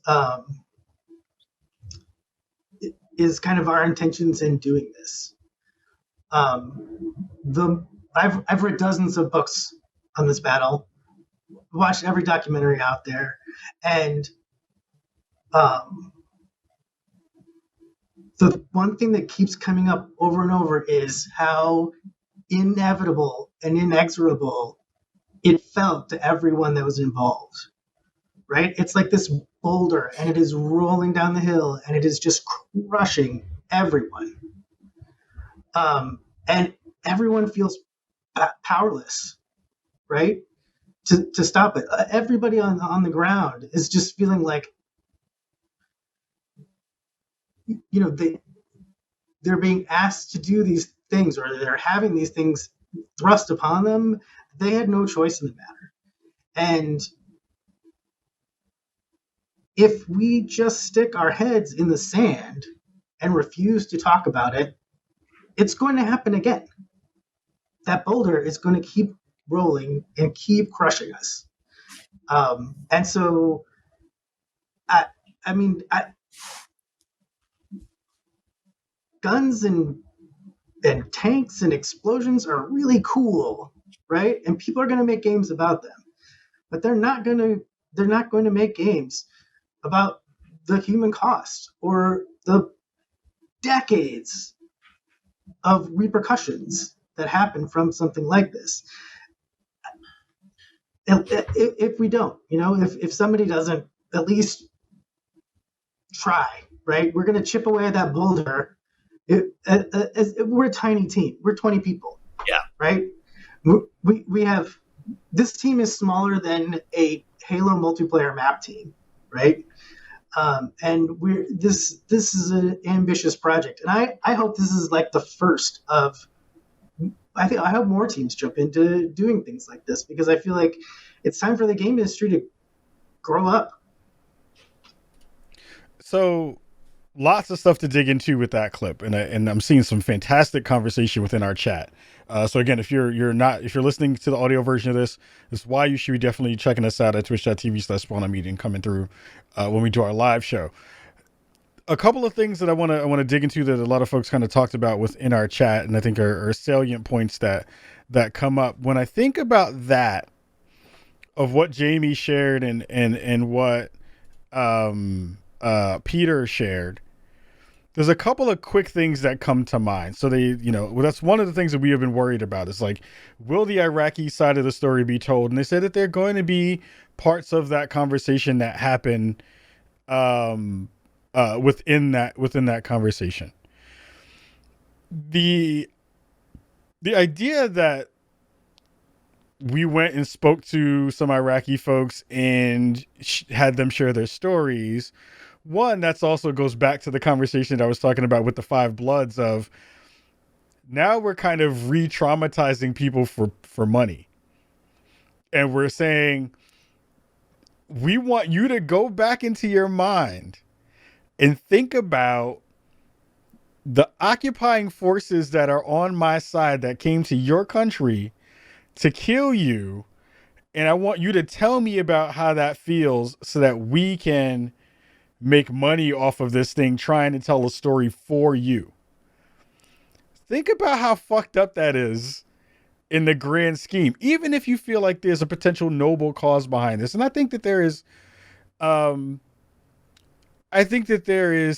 L: kind of our intentions in doing this. I've read dozens of books on this battle, watched every documentary out there, and the one thing that keeps coming up over and over is how inevitable and inexorable it felt to everyone that was involved, right? It's like this boulder, and it is rolling down the hill, and it is just crushing everyone. And everyone feels powerless, right? To stop it. Everybody on the ground is just feeling like, they're being asked to do these things, or they're having these things thrust upon them. They had no choice in the matter. And if we just stick our heads in the sand and refuse to talk about it, it's going to happen again. That boulder is going to keep rolling and keep crushing us. And so, guns and tanks and explosions are really cool, right? And people are going to make games about them, but they're not going to make games about the human cost or the decades of repercussions that happen from something like this. If we don't, if somebody doesn't at least try, right? We're going to chip away at that boulder. We're a tiny team. We're 20 people.
M: Yeah.
L: Right? We have, this team is smaller than a Halo multiplayer map team, right? And this is an ambitious project, and I hope this is like the first of. I hope more teams jump into doing things like this, because I feel like it's time for the game industry to grow up.
A: So, lots of stuff to dig into with that clip, and I'm seeing some fantastic conversation within our chat. So again, if you're listening to the audio version of this is why you should be definitely checking us out at twitch.tv/SpawnOnMedia and coming through when we do our live show. A couple of things that I want to dig into that a lot of folks kind of talked about within our chat, and I think are salient points that come up when I think about that, of what Jaime shared and what Peter shared. There's a couple of quick things that come to mind. So that's one of the things that we have been worried about. Is like, will the Iraqi side of the story be told? And they said that there are going to be parts of that conversation that happen within that conversation. The idea that we went and spoke to some Iraqi folks and had them share their stories. One, that's also goes back to the conversation that I was talking about with the Five Bloods of, now we're kind of re-traumatizing people for money. And we're saying, we want you to go back into your mind and think about the occupying forces that are on my side that came to your country to kill you. And I want you to tell me about how that feels so that we can make money off of this thing, trying to tell a story for you. Think about how fucked up that is in the grand scheme, even if you feel like there's a potential noble cause behind this. And I think that there is,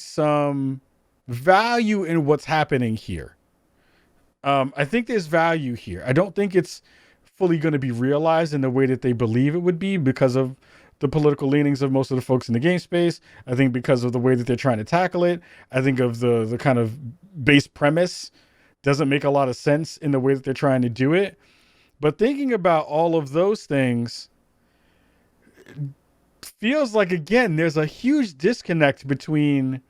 A: some value in what's happening here. I think there's value here. I don't think it's fully going to be realized in the way that they believe it would be because of the political leanings of most of the folks in the game space. I think because of the way that they're trying to tackle it. I think of the kind of base premise doesn't make a lot of sense in the way that they're trying to do it. But thinking about all of those things feels like, again, there's a huge disconnect between,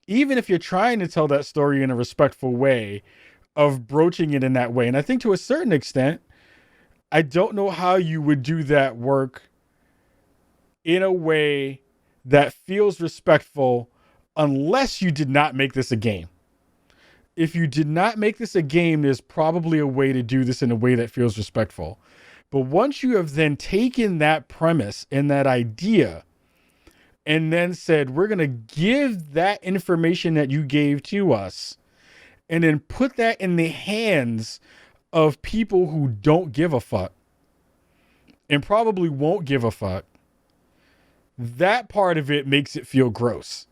A: even if you're trying to tell that story in a respectful way, of broaching it in that way. And I think to a certain extent, I don't know how you would do that work in a way that feels respectful unless you did not make this a game. If you did not make this a game, there's probably a way to do this in a way that feels respectful. But once you have then taken that premise and that idea and then said, we're going to give that information that you gave to us and then put that in the hands of people who don't give a fuck and probably won't give a fuck, that part of it makes it feel gross.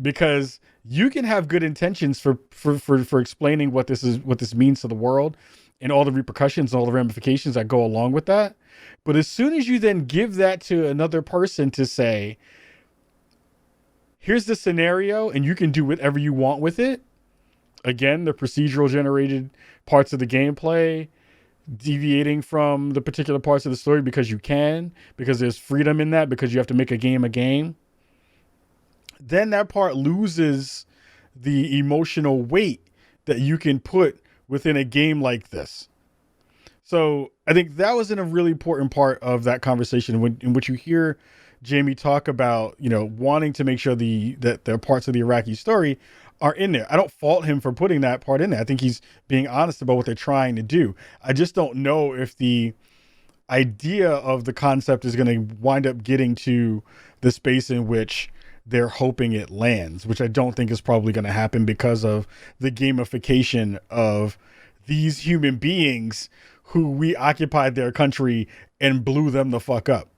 A: Because you can have good intentions for explaining what this means to the world and all the repercussions and all the ramifications that go along with that. But as soon as you then give that to another person to say, here's the scenario and you can do whatever you want with it. Again, the procedural generated parts of the gameplay, deviating from the particular parts of the story because you can, because there's freedom in that, because you have to make a game. Then that part loses the emotional weight that you can put within a game like this. So I think that was a really important part of that conversation in which you hear Jaime talk about, wanting to make sure that the parts of the Iraqi story are in there. I don't fault him for putting that part in there. I think he's being honest about what they're trying to do. I just don't know if the idea of the concept is going to wind up getting to the space in which they're hoping it lands, which I don't think is probably going to happen because of the gamification of these human beings who we occupied their country and blew them the fuck up.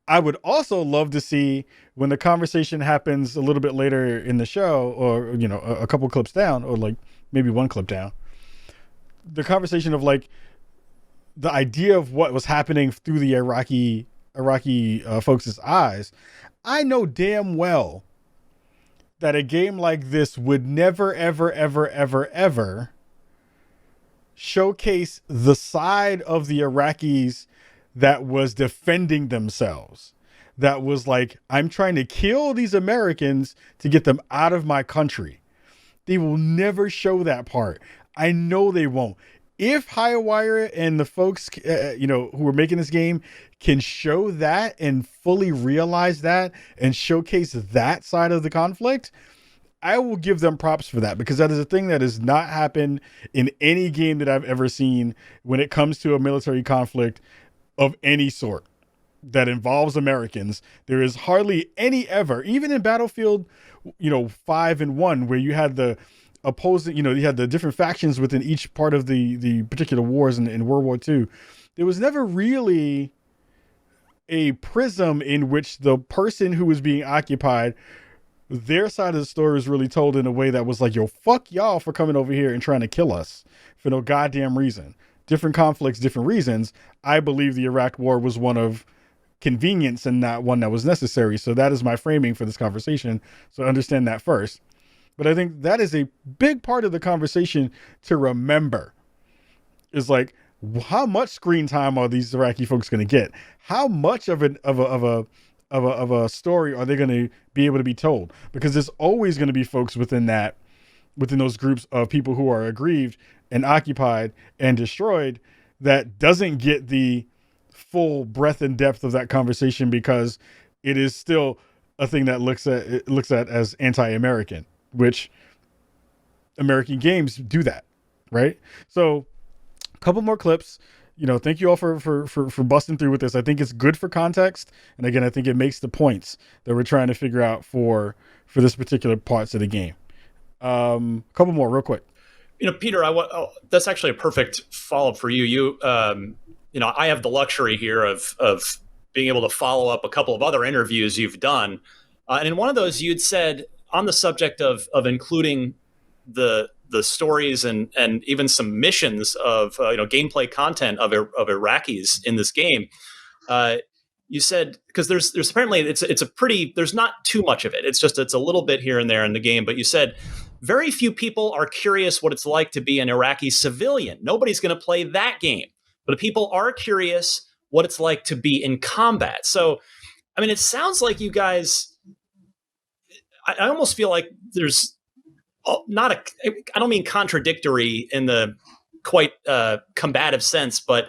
A: I would also love to see when the conversation happens a little bit later in the show, or, a couple clips down, or like maybe one clip down, the conversation of like the idea of what was happening through the Iraqi folks' eyes. I know damn well that a game like this would never, ever, ever, ever, ever showcase the side of the Iraqis that was defending themselves. That was like, I'm trying to kill these Americans to get them out of my country. They will never show that part. I know they won't. If Highwire and the folks, who are making this game can show that and fully realize that and showcase that side of the conflict, I will give them props for that, because that is a thing that has not happened in any game that I've ever seen when it comes to a military conflict of any sort that involves Americans. There is hardly any ever, even in Battlefield, 5 and 1, where you had the opposing, you had the different factions within each part of the particular wars in World War II. There was never really a prism in which the person who was being occupied, their side of the story was really told in a way that was like, yo, fuck y'all for coming over here and trying to kill us for no goddamn reason. Different conflicts, different reasons. I believe the Iraq war was one of convenience and not one that was necessary. So that is my framing for this conversation. So understand that first. But I think that is a big part of the conversation to remember, is like, how much screen time are these Iraqi folks going to get? How much of a story are they going to be able to be told? Because there's always going to be folks within those groups of people who are aggrieved and occupied and destroyed that doesn't get the full breadth and depth of that conversation, because it is still a thing that looks at as anti-American, which American games do that, right? So a couple more clips. Thank you all for busting through with this. I think it's good for context, and again, I think it makes the points that we're trying to figure out for this particular parts of the game. A couple more real quick.
M: Peter, that's actually a perfect follow-up for you. I have the luxury here of being able to follow up a couple of other interviews you've done. And in one of those, you'd said on the subject of including the stories and even some missions of gameplay content of Iraqis in this game. You said, because there's apparently there's not too much of it. It's a little bit here and there in the game. But you said very few people are curious what it's like to be an Iraqi civilian. Nobody's going to play that game, but people are curious what it's like to be in combat. So, I mean, it sounds like you guys. I almost feel like there's I don't mean contradictory in the quite combative sense, but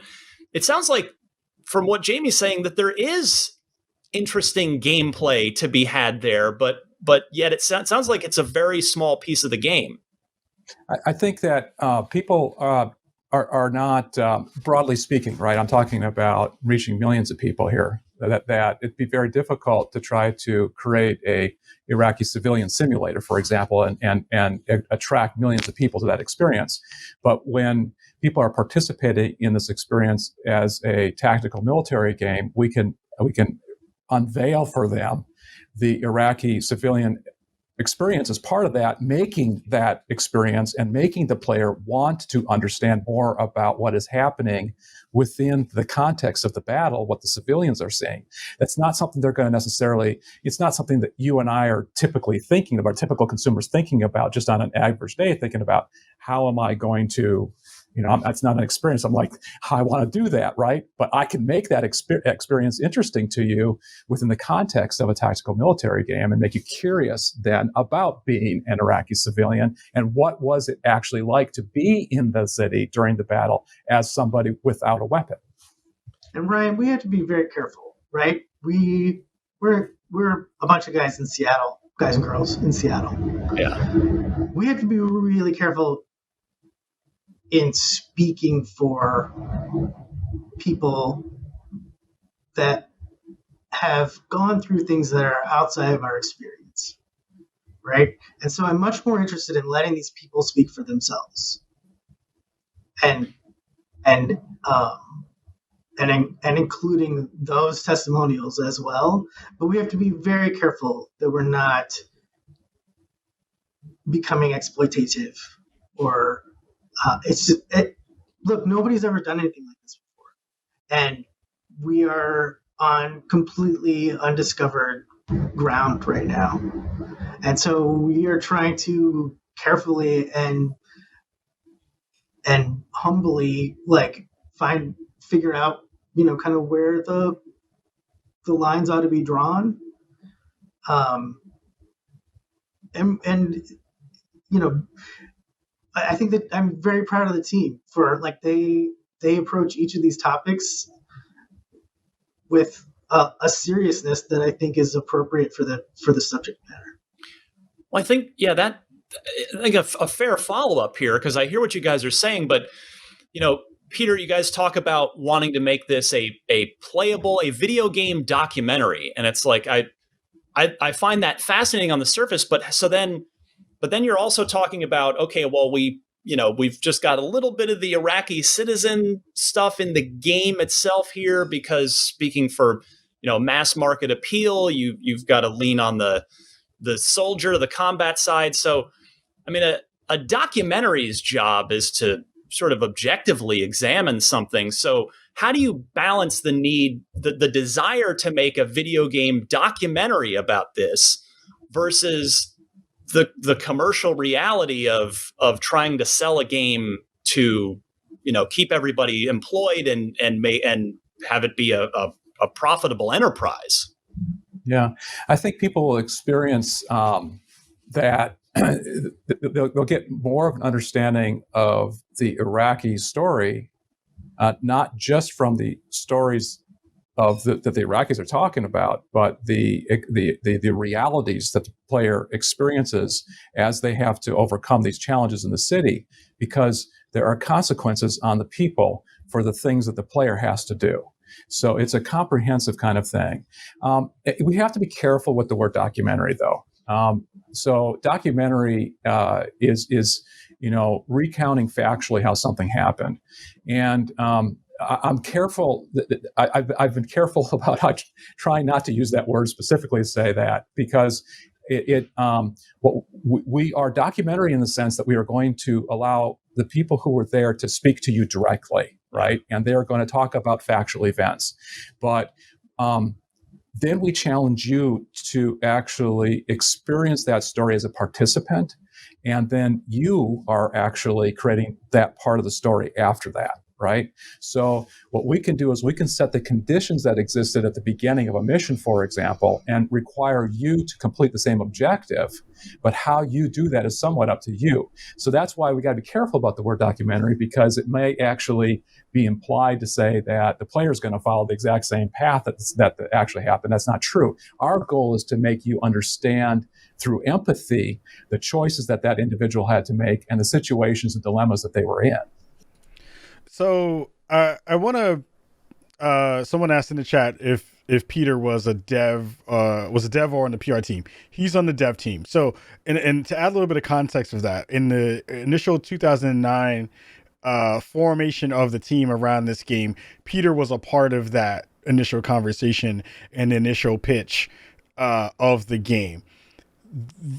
M: it sounds like from what Jaime's saying that there is interesting gameplay to be had there, but yet it sounds like it's a very small piece of the game.
N: I think that people are not, broadly speaking, right? I'm talking about reaching millions of people here. That it'd be very difficult to try to create a Iraqi civilian simulator, for example, and attract millions of people to that experience. But when people are participating in this experience as a tactical military game, we can unveil for them the Iraqi civilian experience as part of that, making that experience and making the player want to understand more about what is happening within the context of the battle, what the civilians are seeing. That's not something they're going to necessarily, it's not something that you and I are typically thinking about, typical consumers thinking about just on an average day, thinking about how am I going to, that's not an experience. I'm like, I want to do that, right? But I can make that experience interesting to you within the context of a tactical military game and make you curious then about being an Iraqi civilian and what was it actually like to be in the city during the battle as somebody without a weapon.
L: And Ryan, we have to be very careful right? We're a bunch of guys in Seattle, guys and girls in Seattle.
M: Yeah.
L: We have to be really careful in speaking for people that have gone through things that are outside of our experience, right? And so I'm much more interested in letting these people speak for themselves, and including those testimonials as well. But we have to be very careful that we're not becoming exploitative or look, nobody's ever done anything like this before, and we are on completely undiscovered ground right now. And so we are trying to carefully and humbly figure out, kind of where the lines ought to be drawn. I think that I'm very proud of the team for they approach each of these topics with a seriousness that I think is appropriate for the subject matter.
M: Well, I think a fair follow-up here, because I hear what you guys are saying, but Peter, you guys talk about wanting to make this a video game documentary, and it's like I find that fascinating on the surface, but then you're also talking about, okay, well, we've just got a little bit of the Iraqi citizen stuff in the game itself here, because speaking for mass market appeal, you've got to lean on the soldier, the combat side. So, I mean, a documentary's job is to sort of objectively examine something. So how do you balance the desire to make a video game documentary about this versus the commercial reality of trying to sell a game to, keep everybody employed and have it be a profitable enterprise?
N: Yeah, I think people will experience that they'll get more of an understanding of the Iraqi story, not just from the stories that the Iraqis are talking about, but the realities that the player experiences as they have to overcome these challenges in the city, because there are consequences on the people for the things that the player has to do. So it's a comprehensive kind of thing. We have to be careful with the word documentary, though. So documentary is recounting factually how something happened, and I'm careful. I've been careful about trying not to use that word specifically to say that, because we are documentary in the sense that we are going to allow the people who were there to speak to you directly, right? And they're going to talk about factual events, but then we challenge you to actually experience that story as a participant, and then you are actually creating that part of the story after that. Right? So what we can do is we can set the conditions that existed at the beginning of a mission, for example, and require you to complete the same objective, but how you do that is somewhat up to you. So that's why we got to be careful about the word documentary, because it may actually be implied to say that the player is going to follow the exact same path that actually happened. That's not true. Our goal is to make you understand through empathy the choices that individual had to make and the situations and dilemmas that they were in.
A: So I want to. Someone asked in the chat if Peter was a dev or on the PR team. He's on the dev team. So and to add a little bit of context of that, in the initial 2009 formation of the team around this game, Peter was a part of that initial conversation and initial pitch of the game.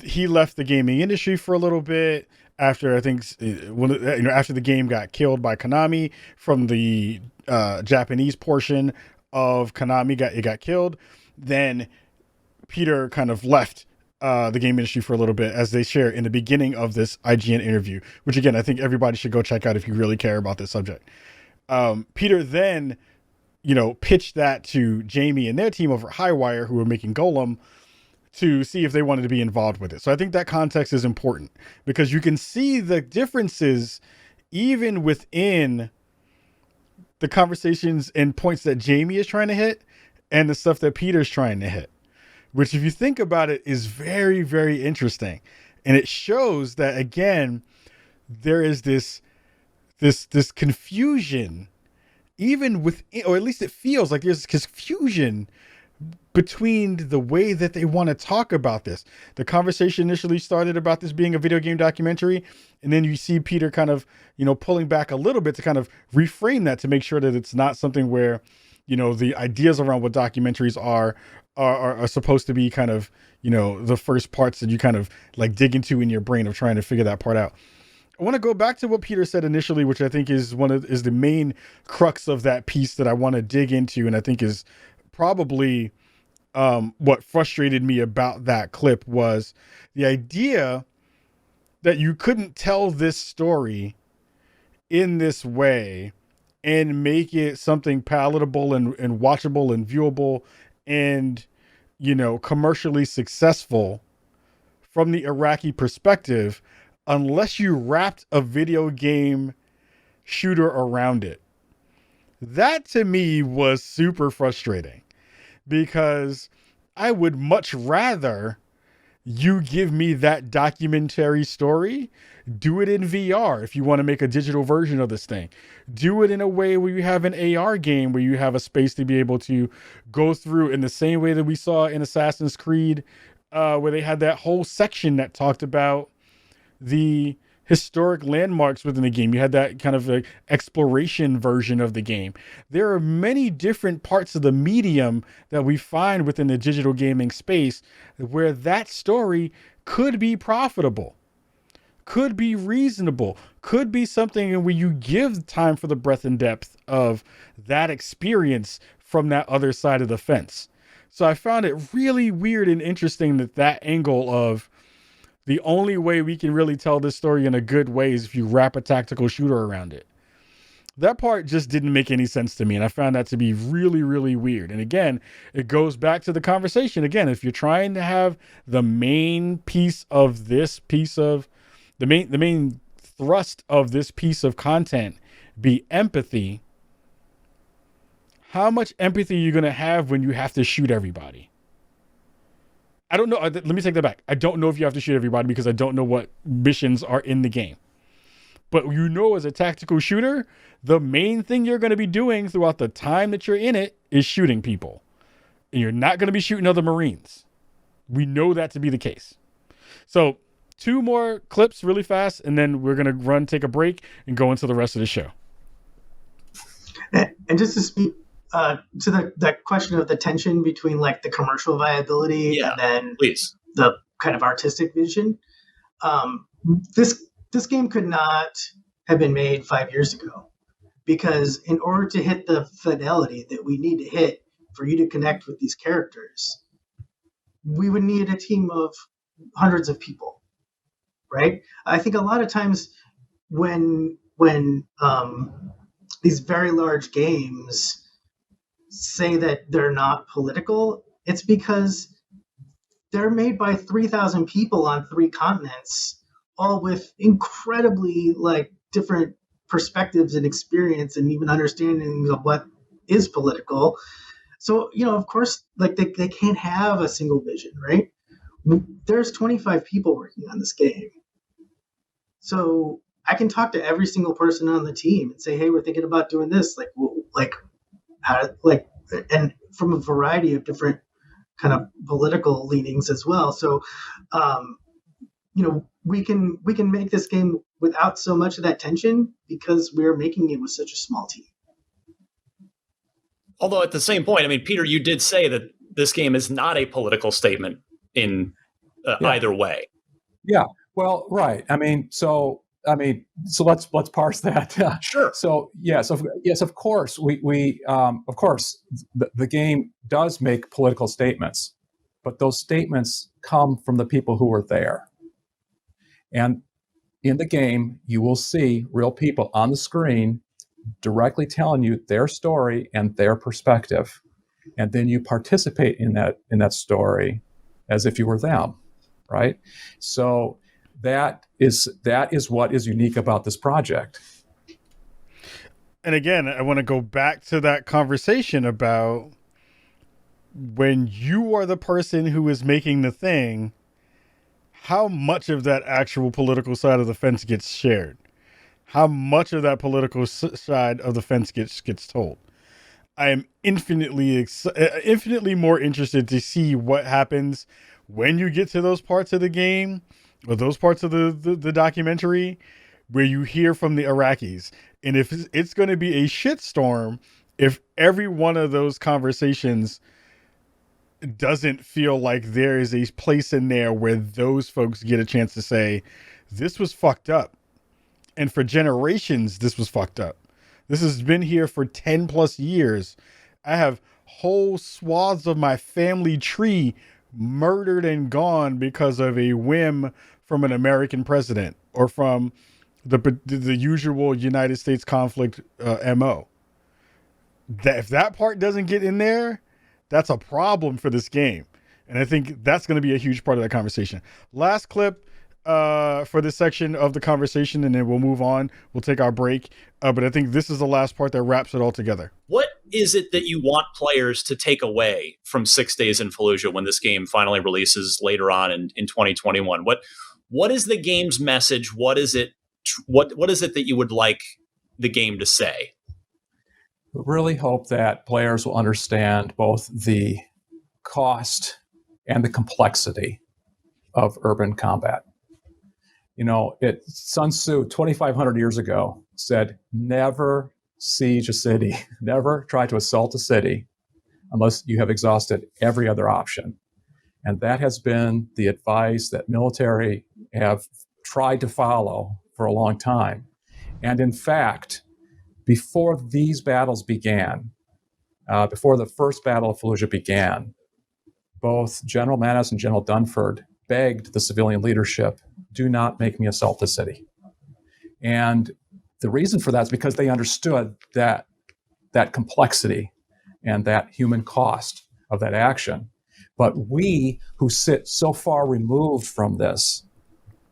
A: He left the gaming industry for a little bit. After after the game got killed by Konami from the Japanese portion of Konami, it got killed. Then Peter kind of left the game industry for a little bit, as they share in the beginning of this IGN interview, which again I think everybody should go check out if you really care about this subject. Peter then, pitched that to Jaime and their team over at Highwire, who were making Golem, to see if they wanted to be involved with it. So I think that context is important, because you can see the differences even within the conversations and points that Jaime is trying to hit and the stuff that Peter's trying to hit, which, if you think about it, is very, very interesting. And it shows that, again, there is this confusion, even within, or at least it feels like there's confusion between the way that they want to talk about this. The conversation initially started about this being a video game documentary, and then you see Peter kind of, pulling back a little bit to kind of reframe that to make sure that it's not something where, the ideas around what documentaries are supposed to be kind of, the first parts that you kind of like dig into in your brain of trying to figure that part out. I want to go back to what Peter said initially, which I think is the main crux of that piece that I want to dig into, and I think is probably what frustrated me about that clip was the idea that you couldn't tell this story in this way and make it something palatable and watchable and viewable and, commercially successful from the Iraqi perspective, unless you wrapped a video game shooter around it. That to me was super frustrating, because I would much rather you give me that documentary story. Do it in VR if you want to make a digital version of this thing. Do it in a way where you have an AR game where you have a space to be able to go through in the same way that we saw in Assassin's Creed, where they had that whole section that talked about the historic landmarks within the game. You had that kind of like exploration version of the game. There are many different parts of the medium that we find within the digital gaming space where that story could be profitable, could be reasonable, could be something where you give time for the breadth and depth of that experience from that other side of the fence. So I found it really weird and interesting that angle of the only way we can really tell this story in a good way is if you wrap a tactical shooter around it. That part just didn't make any sense to me, and I found that to be really, really weird. And again, it goes back to the conversation. Again, if you're trying to have the main piece of this piece of the main thrust of this piece of content be empathy, how much empathy are you going to have when you have to shoot everybody? I don't know. Let me take that back. I don't know if you have to shoot everybody because I don't know what missions are in the game. But as a tactical shooter, the main thing you're going to be doing throughout the time that you're in it is shooting people. And you're not going to be shooting other Marines. We know that to be the case. So 2 more clips really fast, and then we're going to take a break and go into the rest of the show.
L: And just to speak to that question of the tension between like the commercial viability and then the kind of artistic vision. This game could not have been made 5 years ago, because in order to hit the fidelity that we need to hit for you to connect with these characters, we would need a team of hundreds of people, right? I think a lot of times when these very large games say that they're not political, it's because they're made by 3,000 people on 3 continents, all with incredibly like different perspectives and experience and even understandings of what is political. So, of course, like they can't have a single vision, right? There's 25 people working on this game. So I can talk to every single person on the team and say, hey, we're thinking about doing this. And from a variety of different kind of political leanings as well. So, we can make this game without so much of that tension because we're making it with such a small team.
M: Although at the same point, I mean, Peter, you did say that this game is not a political statement in either way.
N: Yeah. Well, right. So let's parse that.
M: Sure.
N: So yes, of course, of course, the game does make political statements, but those statements come from the people who were there. And in the game, you will see real people on the screen directly telling you their story and their perspective, and then you participate in that story as if you were them, right? So that is what is unique about this project.
A: And again, I want to go back to that conversation about when you are the person who is making the thing, how much of that actual political side of the fence gets shared? How much of that political side of the fence gets told? I am infinitely more interested to see what happens when you get to those parts of the game or those parts of the documentary where you hear from the Iraqis. And if it's going to be a shitstorm, if every one of those conversations doesn't feel like there is a place in there where those folks get a chance to say, this was fucked up. And for generations, this was fucked up. This has been here for 10 plus years. I have whole swaths of my family tree murdered and gone because of a whim from an American president or from the usual United States conflict MO. That if that part doesn't get in there, that's a problem for this game. And I think that's going to be a huge part of that conversation. Last clip for this section of the conversation, and then we'll move on. We'll take our break. But I think this is the last part that wraps it all together.
M: What is it that you want players to take away from 6 Days in Fallujah when this game finally releases later on in 2021? What is the game's message? What is it? What is it that you would like the game to say?
N: We really hope that players will understand both the cost and the complexity of urban combat. You know, Sun Tzu 2,500 years ago said, never siege a city, never try to assault a city unless you have exhausted every other option. And that has been the advice that military have tried to follow for a long time. And in fact, before these battles began, before the first Battle of Fallujah began, both General Mattis and General Dunford begged the civilian leadership, do not make me assault the city. And the reason for that is because they understood that complexity and that human cost of that action. But we who sit so far removed from this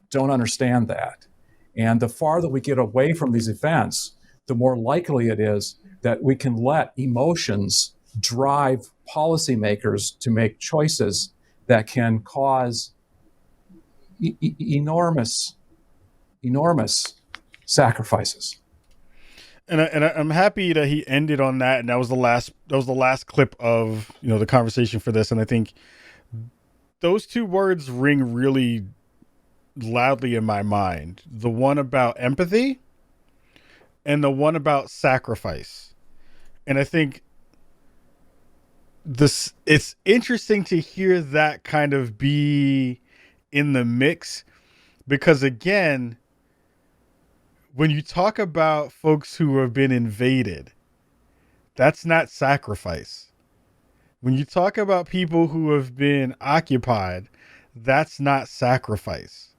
N: don't understand that. And the farther we get away from these events, the more likely it is that we can let emotions drive policymakers to make choices that can cause enormous sacrifices.
A: And I'm happy that he ended on that, and that was the last clip of the conversation for this. And I think those two words ring really loudly in my mind: the one about empathy and the one about sacrifice. And I think it's interesting to hear that kind of be in the mix, because again, when you talk about folks who have been invaded, that's not sacrifice. When you talk about people who have been occupied, that's not sacrifice.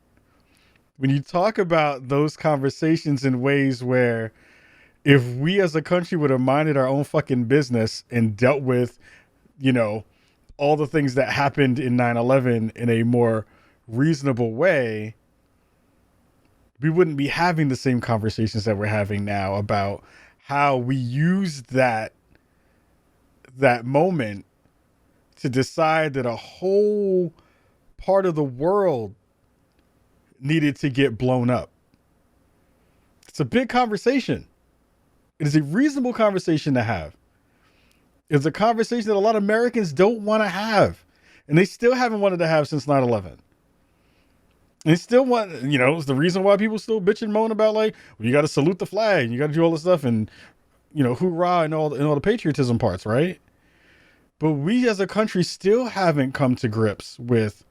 A: When you talk about those conversations in ways where if we as a country would have minded our own fucking business and dealt with, all the things that happened in 9/11 in a more reasonable way, we wouldn't be having the same conversations that we're having now about how we used that moment to decide that a whole part of the world needed to get blown up. It's a big conversation. It is a reasonable conversation to have. It's a conversation that a lot of Americans don't want to have, and they still haven't wanted to have since 9/11. They still want, it's the reason why people still bitch and moan about you got to salute the flag, you got to do all this stuff, and hoorah and all the patriotism parts, right? But we as a country still haven't come to grips with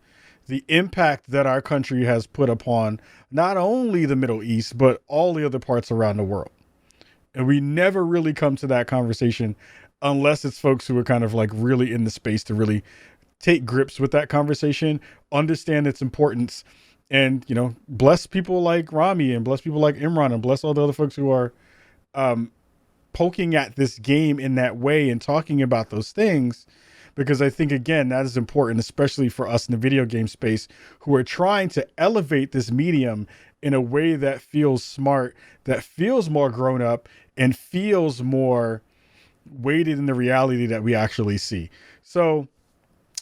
A: the impact that our country has put upon not only the Middle East, but all the other parts around the world. And we never really come to that conversation unless it's folks who are kind of really in the space to really take grips with that conversation, understand its importance, and, bless people like Rami and bless people like Imran and bless all the other folks who are poking at this game in that way and talking about those things. Because I think, again, that is important, especially for us in the video game space who are trying to elevate this medium in a way that feels smart, that feels more grown up, and feels more weighted in the reality that we actually see. So,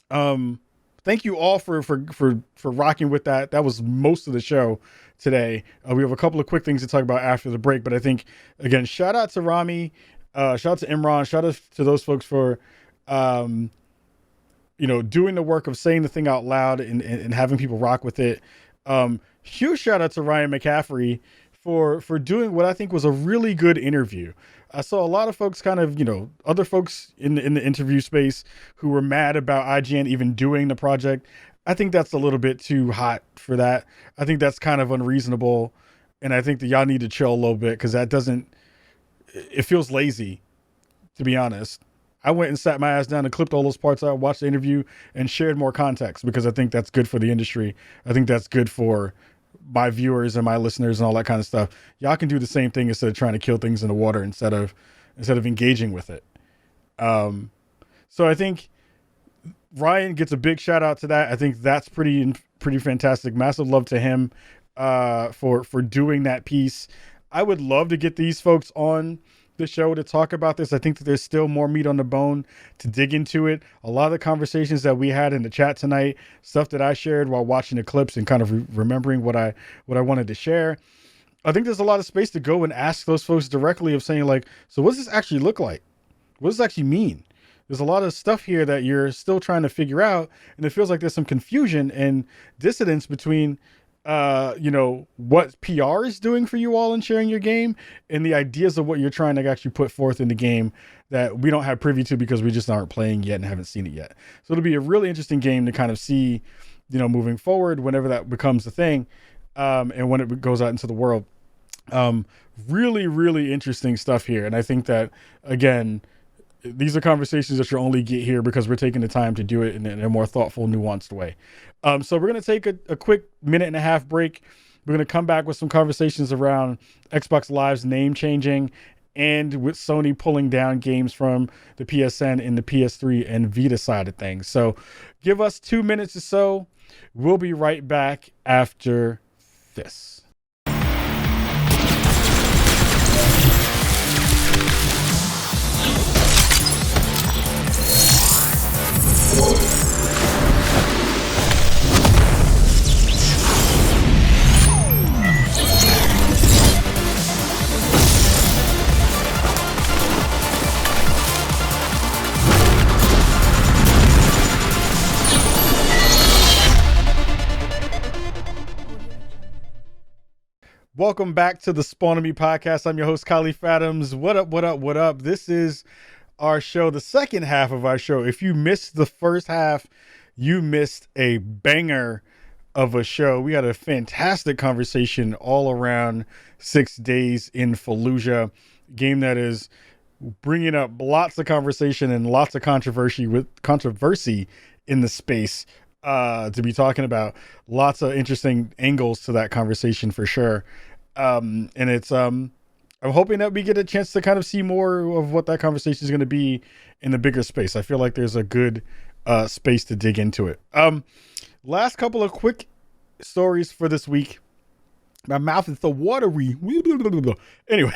A: thank you all for rocking with that. That was most of the show today. We have a couple of quick things to talk about after the break, but I think, again, shout out to Rami, shout out to Imran, shout out to those folks for, doing the work of saying the thing out loud and having people rock with it. Huge shout out to Ryan McCaffery for doing what I think was a really good interview. I saw a lot of folks other folks in the interview space who were mad about IGN even doing the project. I think that's a little bit too hot for that. I think that's kind of unreasonable. And I think that y'all need to chill a little bit, because it feels lazy, to be honest. I went and sat my ass down and clipped all those parts out, watched the interview, and shared more context, because I think that's good for the industry. I think that's good for my viewers and my listeners and all that kind of stuff. Y'all can do the same thing instead of trying to kill things in the water instead of engaging with it. So I think Ryan gets a big shout out to that. I think that's pretty fantastic. Massive love to him for doing that piece. I would love to get these folks on the show to talk about this. I think that there's still more meat on the bone to dig into it. A lot of the conversations that we had in the chat tonight, stuff that I shared while watching the clips and kind of remembering what I wanted to share. I think there's a lot of space to go and ask those folks directly of saying, like, so what does this actually look like? What does this actually mean? There's a lot of stuff here that you're still trying to figure out, and it feels like there's some confusion and dissonance between what PR is doing for you all in sharing your game and the ideas of what you're trying to actually put forth in the game that we don't have privy to because we just aren't playing yet and haven't seen it yet. So it'll be a really interesting game to kind of see, moving forward, whenever that becomes a thing, and when it goes out into the world. Really, really interesting stuff here. And I think that, again, these are conversations that you'll only get here because we're taking the time to do it in a more thoughtful, nuanced way. So we're going to take a quick 1.5 break. We're going to come back with some conversations around Xbox Live's name changing and with Sony pulling down games from the PSN and the PS3 and Vita side of things. So give us 2 minutes or so. We'll be right back after this. Welcome back to the Spawn on Me podcast. I'm your host, Kahlief Adams. What up, what up, what up? This is our show, the second half of our show. If you missed the first half, you missed a banger of a show. We had a fantastic conversation all around 6 days in Fallujah, game that is bringing up lots of conversation and lots of controversy in the space to be talking about. Lots of interesting angles to that conversation for sure. And it's I'm hoping that we get a chance to kind of see more of what that conversation is going to be in the bigger space. I feel like there's a good space to dig into it. Last couple of quick stories for this week. My mouth is so watery. Anyway,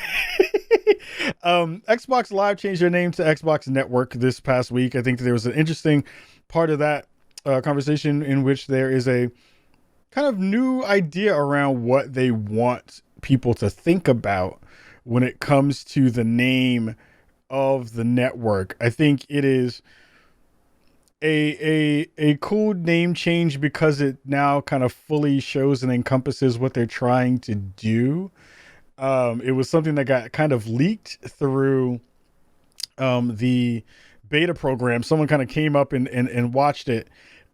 A: Xbox Live changed their name to Xbox Network this past week. I think there was an interesting part of that conversation in which there is a kind of new idea around what they want people to think about when it comes to the name of the network. I think it is a cool name change because it now kind of fully shows and encompasses what they're trying to do. It was something that got kind of leaked through the beta program. Someone kind of came up and watched it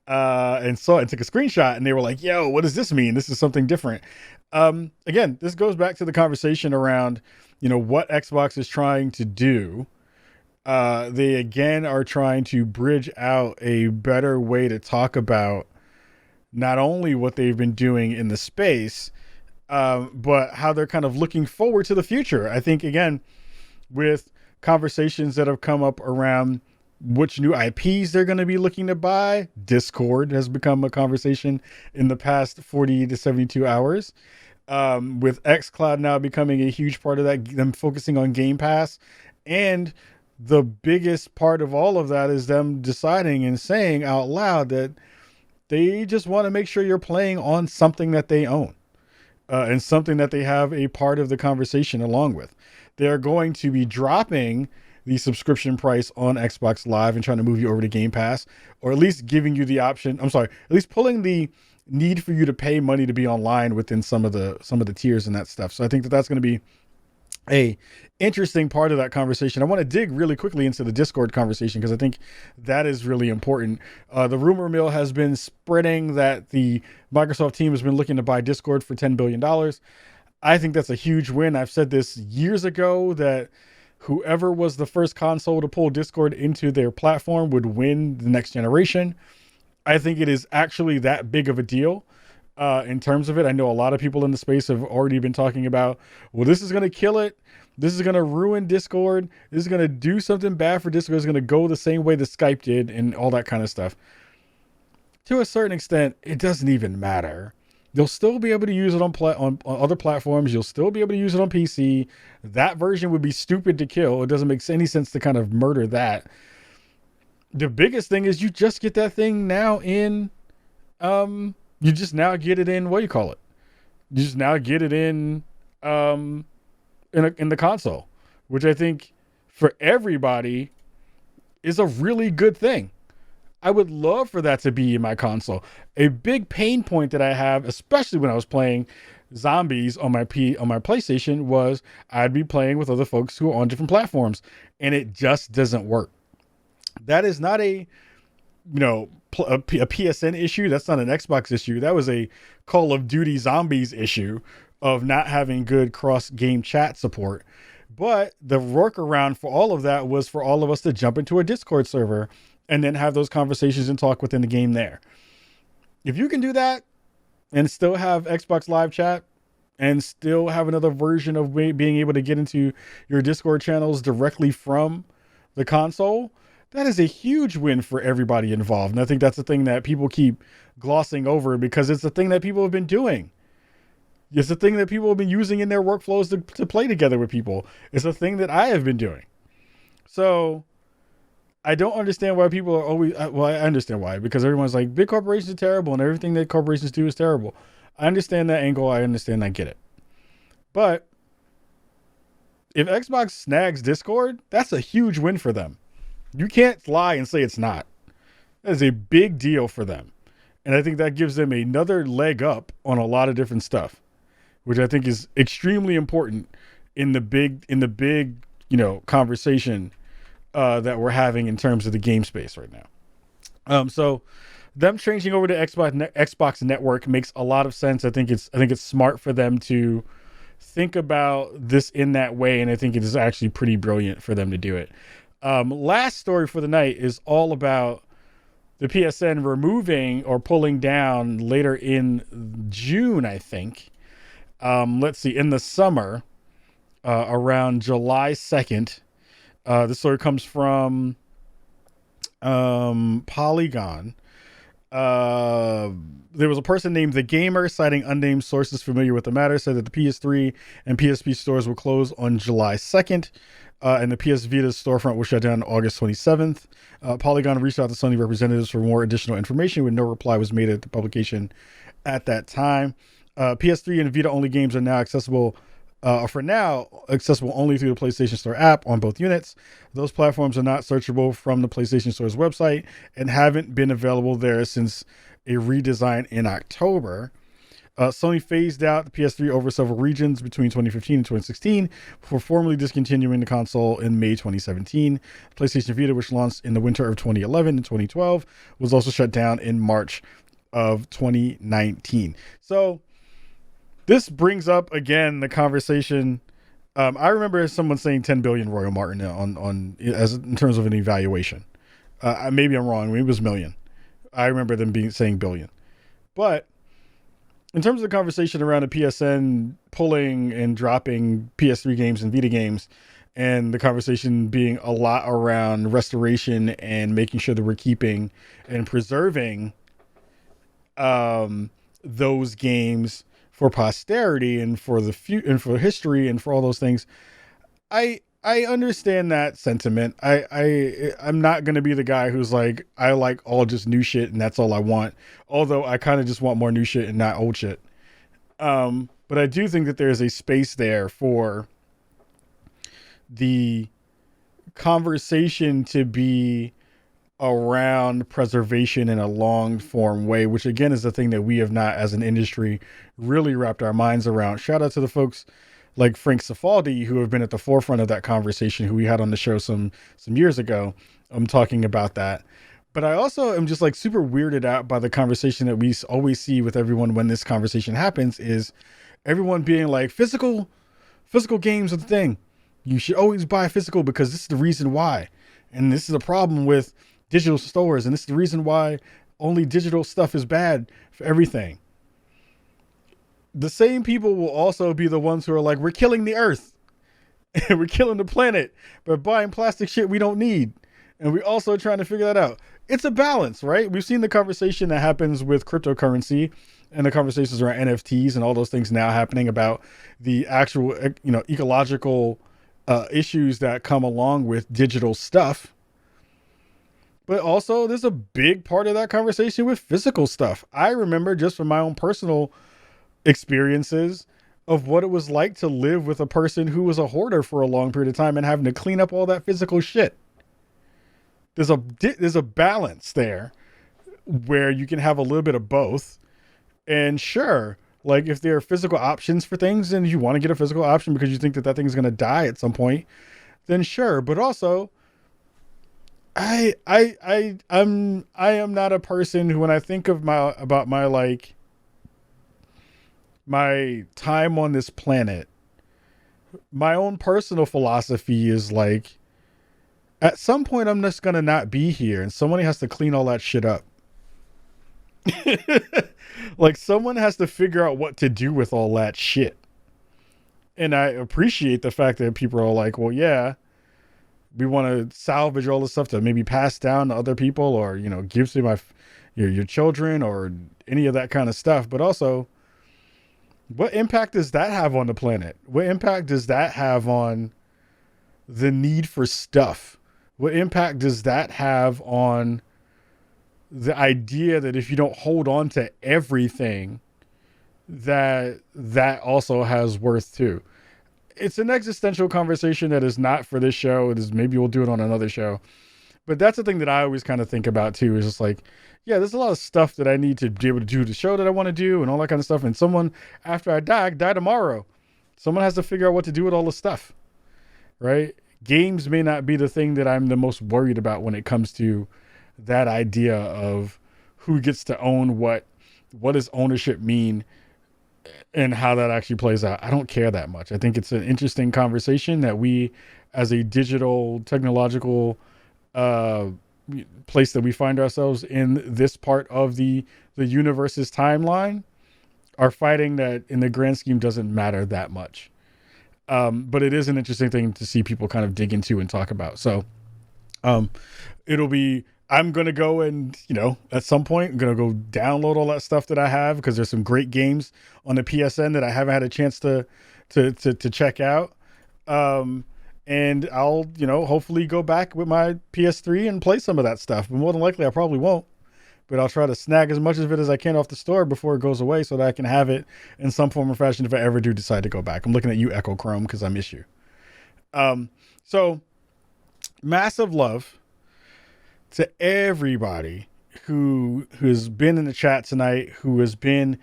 A: and saw it and took a screenshot, and they were like, yo, what does this mean? This is something different. Again, this goes back to the conversation around, what Xbox is trying to do. They again are trying to bridge out a better way to talk about not only what they've been doing in the space, but how they're kind of looking forward to the future. I think, again, with conversations that have come up around which new IPs they're going to be looking to buy, Discord has become a conversation in the past 40 to 72 hours. With xCloud now becoming a huge part of that, them focusing on Game Pass and the biggest part of all of that is them deciding and saying out loud that they just want to make sure you're playing on something that they own, and something that they have a part of the conversation along with. They're going to be dropping the subscription price on Xbox Live and trying to move you over to Game Pass, or at least giving you the option. I'm sorry, at least pulling the need for you to pay money to be online within some of the tiers and that stuff. So I think that that's going to be a interesting part of that conversation. I want to dig really quickly into the Discord conversation because I think that is really important. The rumor mill has been spreading that the Microsoft team has been looking to buy Discord for $10 billion. I think that's a huge win. I've said this years ago that whoever was the first console to pull Discord into their platform would win the next generation. I think it is actually that big of a deal. In terms of it, I know a lot of people in the space have already been talking about, well, this is going to kill it. This is going to ruin Discord. This is going to do something bad for Discord. It's going to go the same way that Skype did and all that kind of stuff. To a certain extent, it doesn't even matter. You'll still be able to use it on other platforms. You'll still be able to use it on PC. That version would be stupid to kill. It doesn't make any sense to kind of murder that. The biggest thing is you just get that thing now in... You just now get it in, what do you call it? You just now get it in the console, which I think for everybody is a really good thing. I would love for that to be in my console. A big pain point that I have, especially when I was playing zombies on my PlayStation, was I'd be playing with other folks who are on different platforms, and it just doesn't work. That is not a PSN issue. That's not an Xbox issue. That was a Call of Duty Zombies issue of not having good cross-game chat support. But the workaround for all of that was for all of us to jump into a Discord server and then have those conversations and talk within the game there. If you can do that and still have Xbox Live chat and still have another version of being able to get into your Discord channels directly from the console, that is a huge win for everybody involved. And I think that's the thing that people keep glossing over because it's the thing that people have been doing. It's the thing that people have been using in their workflows to play together with people. It's a thing that I have been doing. So I don't understand why people are always, well, I understand why, because everyone's like, big corporations are terrible and everything that corporations do is terrible. I understand that angle. I understand. I get it. But if Xbox snags Discord, that's a huge win for them. You can't lie and say it's not. That is a big deal for them. And I think that gives them another leg up on a lot of different stuff, which I think is extremely important in the big, conversation that we're having in terms of the game space right now. So them changing over to Xbox Network makes a lot of sense. I think it's smart for them to think about this in that way. And I think it is actually pretty brilliant for them to do it. Last story for the night is all about the PSN removing or pulling down later in June, I think. Let's see, in the summer, around July 2nd. This story comes from Polygon. There was a person named The Gamer, citing unnamed sources familiar with the matter, said that the PS3 and PSP stores will close on July 2nd. And the PS Vita storefront was shut down August 27th. Polygon reached out to Sony representatives for more additional information, with no reply was made at the publication at that time. PS3 and Vita only games are now accessible, accessible only through the PlayStation Store app on both units. Those platforms are not searchable from the PlayStation Store's website and haven't been available there since a redesign in October. Sony phased out the PS3 over several regions between 2015 and 2016 before formally discontinuing the console in May 2017. PlayStation Vita, which launched in the winter of 2011 and 2012, was also shut down in March of 2019. So this brings up again the conversation. I remember someone saying 10 billion Royal Martin on as in terms of an evaluation. Maybe I'm wrong. Maybe it was million. I remember them saying billion, but in terms of the conversation around the PSN pulling and dropping PS3 games and Vita games, and the conversation being a lot around restoration and making sure that we're keeping and preserving those games for posterity and for the and for history and for all those things, I I understand that sentiment. I'm not gonna be the guy who's like, I like all just new shit and that's all I want. Although I kind of just want more new shit and not old shit. But I do think that there's a space there for the conversation to be around preservation in a long form way, which again is the thing that we have not as an industry really wrapped our minds around. Shout out to the folks like Frank Cifaldi who have been at the forefront of that conversation, who we had on the show some years ago. I'm talking about that. But I also am just like super weirded out by the conversation that we always see with everyone when this conversation happens, is everyone being like, physical games are the thing. You should always buy physical because this is the reason why. And this is a problem with digital stores. And this is the reason why only digital stuff is bad for everything. The same people will also be the ones who are like, we're killing the earth and we're killing the planet by buying plastic shit we don't need. And we're also trying to figure that out. It's a balance, right? We've seen the conversation that happens with cryptocurrency and the conversations around NFTs and all those things now happening about the actual, ecological issues that come along with digital stuff. But also there's a big part of that conversation with physical stuff. I remember just from my own personal experiences of what it was like to live with a person who was a hoarder for a long period of time and having to clean up all that physical shit. There's a balance there where you can have a little bit of both. And sure, like if there are physical options for things and you want to get a physical option because you think that thing's going to die at some point, then sure. But also, I am not a person who, when I think of my time on this planet, my own personal philosophy is like, at some point I'm just going to not be here and somebody has to clean all that shit up. Like someone has to figure out what to do with all that shit. And I appreciate the fact that people are like, well, yeah, we want to salvage all the stuff to maybe pass down to other people or, give to your children or any of that kind of stuff. But also, what impact does that have on the planet? What impact does that have on the need for stuff? What impact does that have on the idea that if you don't hold on to everything, that also has worth too? It's an existential conversation that is not for this show. It is, maybe we'll do it on another show. But that's the thing that I always kind of think about too, is just like, yeah, there's a lot of stuff that I need to be able to do the show that I want to do and all that kind of stuff. And someone, after I die tomorrow, someone has to figure out what to do with all the stuff, right? Games may not be the thing that I'm the most worried about when it comes to that idea of who gets to own what does ownership mean and how that actually plays out. I don't care that much. I think it's an interesting conversation that we, as a digital technological place that we find ourselves in this part of the universe's timeline, are fighting that in the grand scheme doesn't matter that much. But it is an interesting thing to see people kind of dig into and talk about. So I'm going to go and, at some point, I'm going to go download all that stuff that I have because there's some great games on the PSN that I haven't had a chance to check out. And I'll, hopefully go back with my PS3 and play some of that stuff. But more than likely, I probably won't. But I'll try to snag as much of it as I can off the store before it goes away so that I can have it in some form or fashion if I ever do decide to go back. I'm looking at you, Echo Chrome, because I miss you. So massive love to everybody who has been in the chat tonight, who has been,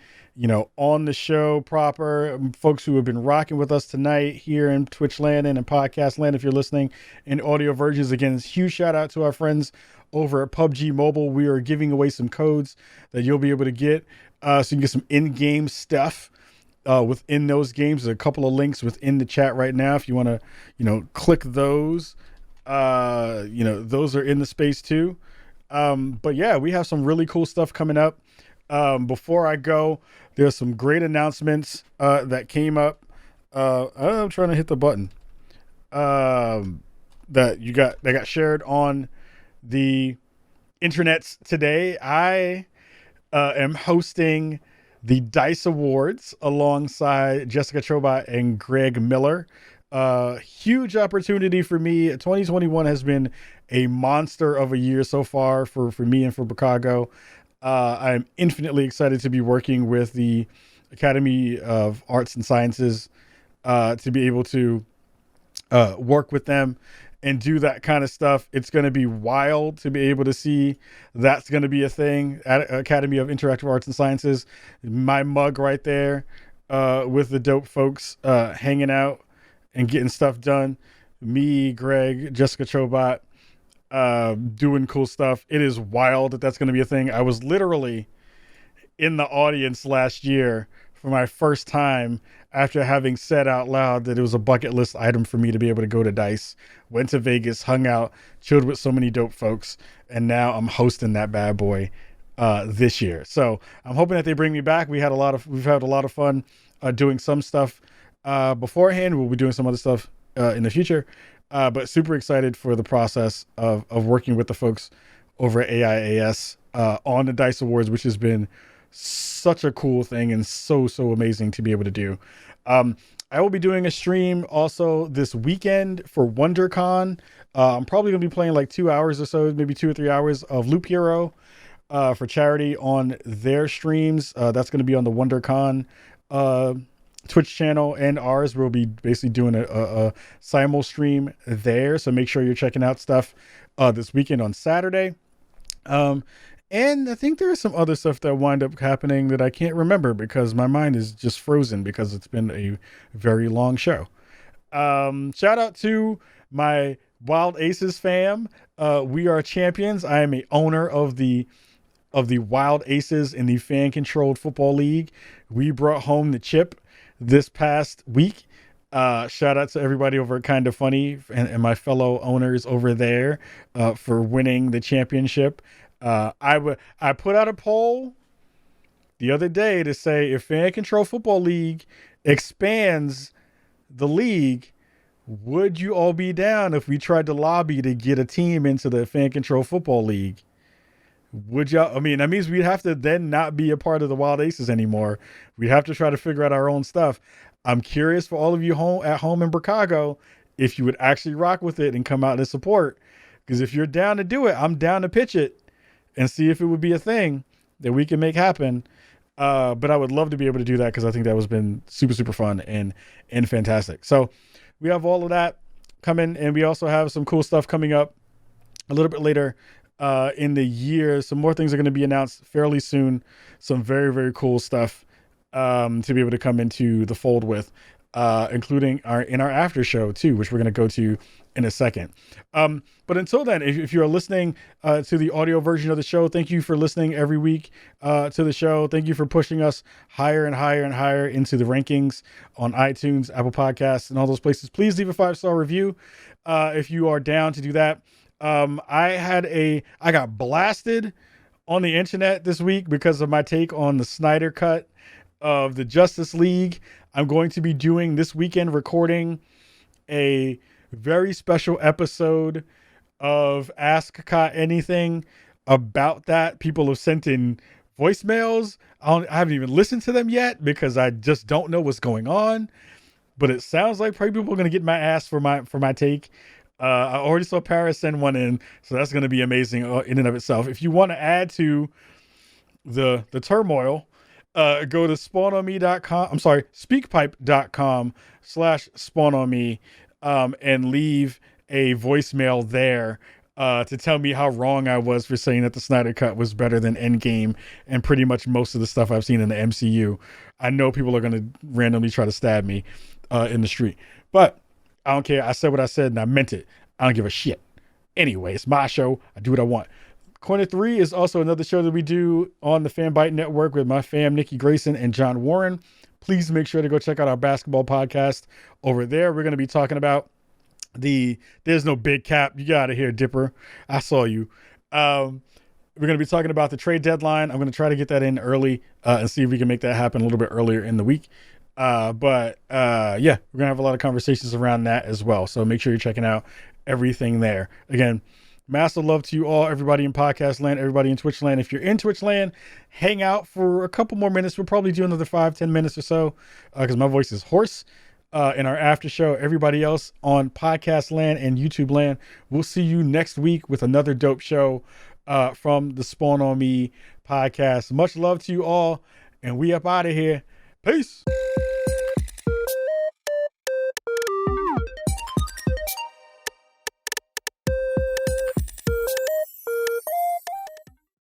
A: on the show proper, folks who have been rocking with us tonight here in Twitch land and in podcast land. If you're listening in audio versions, again, huge shout out to our friends over at PUBG Mobile. We are giving away some codes that you'll be able to get, so you can get some in-game stuff within those games. There's a couple of links within the chat right now. If you want to, click those, those are in the space too. But yeah, we have some really cool stuff coming up. Before I go, there's some great announcements that came up. I'm trying to hit the button that got shared on the internets today. I am hosting the DICE Awards alongside Jessica Chobot and Greg Miller. Huge opportunity for me. 2021 has been a monster of a year so far for me and for Brookago. I'm infinitely excited to be working with the Academy of Arts and Sciences, to be able to work with them and do that kind of stuff. It's going to be wild to be able to see that's going to be a thing at Academy of Interactive Arts and Sciences. My mug right there, with the dope folks hanging out and getting stuff done. Me, Greg, Jessica Chobot, doing cool stuff. It is wild that that's going to be a thing. I was literally in the audience last year for my first time after having said out loud that it was a bucket list item for me to be able to go to DICE. Went to Vegas, hung out, chilled with so many dope folks, and now I'm hosting that bad boy this year. So I'm hoping that they bring me back. We've had a lot of fun doing some stuff beforehand. We'll be doing some other stuff in the future, but super excited for the process of working with the folks over at AIAS on the DICE Awards, which has been such a cool thing and so amazing to be able to do. I will be doing a stream also this weekend for WonderCon. I'm probably gonna be playing like 2 hours or so, maybe 2 or 3 hours of Loop Hero for charity on their streams. That's going to be on the WonderCon Twitch channel and ours. We'll be basically doing a simul stream there, so make sure you're checking out stuff this weekend on Saturday. And I think there is some other stuff that wind up happening that I can't remember because my mind is just frozen because it's been a very long show. Shout out to my Wild Aces fam. We are champions. I am a owner of the Wild Aces in the fan controlled football league. We brought home the chip this past week. Shout out to everybody over at Kinda Funny and my fellow owners over there for winning the championship. I put out a poll the other day to say if Fan Control Football League expands the league, would you all be down if we tried to lobby to get a team into the Fan Control Football League? Would y'all? I mean, that means we'd have to then not be a part of the Wild Aces anymore. We'd have to try to figure out our own stuff. I'm curious for all of you at home in Brookago if you would actually rock with it and come out and support. Because if you're down to do it, I'm down to pitch it and see if it would be a thing that we can make happen. But I would love to be able to do that because I think that was been super fun and fantastic. So we have all of that coming, and we also have some cool stuff coming up a little bit later in the year. Some more things are going to be announced fairly soon. Some very cool stuff to be able to come into the fold with, including our after show too, which we're going to go to in a second. But until then, if you're listening to the audio version of the show, thank you for listening every week to the show. Thank you for pushing us higher and higher into the rankings on iTunes, Apple Podcasts, and all those places. Please leave a 5-star review if you are down to do that. I got blasted on the internet this week because of my take on the Snyder Cut of the Justice League. I'm going to be doing this weekend recording a very special episode of Ask Ka Anything about that. People have sent in voicemails. I haven't even listened to them yet because I just don't know what's going on, but it sounds like probably people are going to get my ass for my take. I already saw Paris send one in, so that's going to be amazing in and of itself. If you want to add to the turmoil, go to speakpipe.com/spawnonme, and leave a voicemail there to tell me how wrong I was for saying that the Snyder Cut was better than Endgame and pretty much most of the stuff I've seen in the MCU. I know people are going to randomly try to stab me in the street, but I don't care. I said what I said and I meant it. I don't give a shit. Anyway, it's my show. I do what I want. Corner 3 is also another show that we do on the Fanbyte Network with my fam, Nikki Grayson and John Warren. Please make sure to go check out our basketball podcast over there. We're going to be talking about there's no big cap. You got it here, Dipper. I saw you. We're going to be talking about the trade deadline. I'm going to try to get that in early and see if we can make that happen a little bit earlier in the week. Yeah, we're going to have a lot of conversations around that as well. So make sure you're checking out everything there. Again, massive love to you all, everybody in podcast land, everybody in Twitch land. If you're in Twitch land, hang out for a couple more minutes. We'll probably do another 5-10 minutes or so because my voice is hoarse. in our after show. Everybody else on podcast land and YouTube land, we'll see you next week with another dope show from the Spawn on Me podcast. Much love to you all, and we up out of here. Peace.